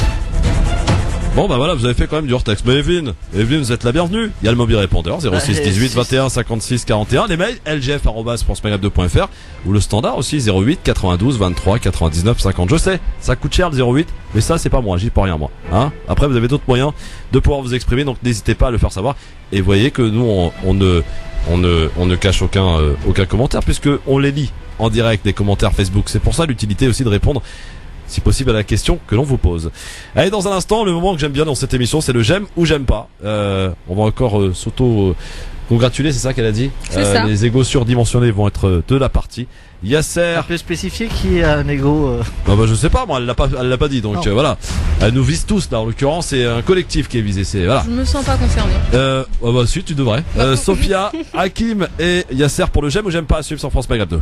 Bon bah voilà, vous avez fait quand même du hors-texte. Mais Evelyne, vous êtes la bienvenue. Il y a le mobile répondeur 06 18 21 56 41. Les mails lgf@francemaghreb2.fr ou le standard aussi 08 92 23 99 50. Je sais, ça coûte cher le 08, mais ça c'est pas moi, j'y peux rien moi. Hein? Après vous avez d'autres moyens de pouvoir vous exprimer, donc n'hésitez pas à le faire savoir. Et voyez que nous on ne cache aucun commentaire puisque on les lit en direct des commentaires Facebook. C'est pour ça l'utilité aussi de répondre si possible à la question que l'on vous pose. Allez, dans un instant, le moment que j'aime bien dans cette émission, c'est le j'aime ou j'aime pas. On va encore congratuler, c'est ça qu'elle a dit. C'est ça. Les égos surdimensionnés vont être de la partie. Yasser. Un peu spécifié qui a un ego. Bah, je sais pas, moi, elle l'a pas dit, donc voilà. Elle nous vise tous, là, en l'occurrence, c'est un collectif qui est visé, c'est, voilà. Je me sens pas concernée. Si, tu devrais. Sophia, Hakim et Yasser pour le j'aime ou j'aime pas à suivre sur France Maghreb 2.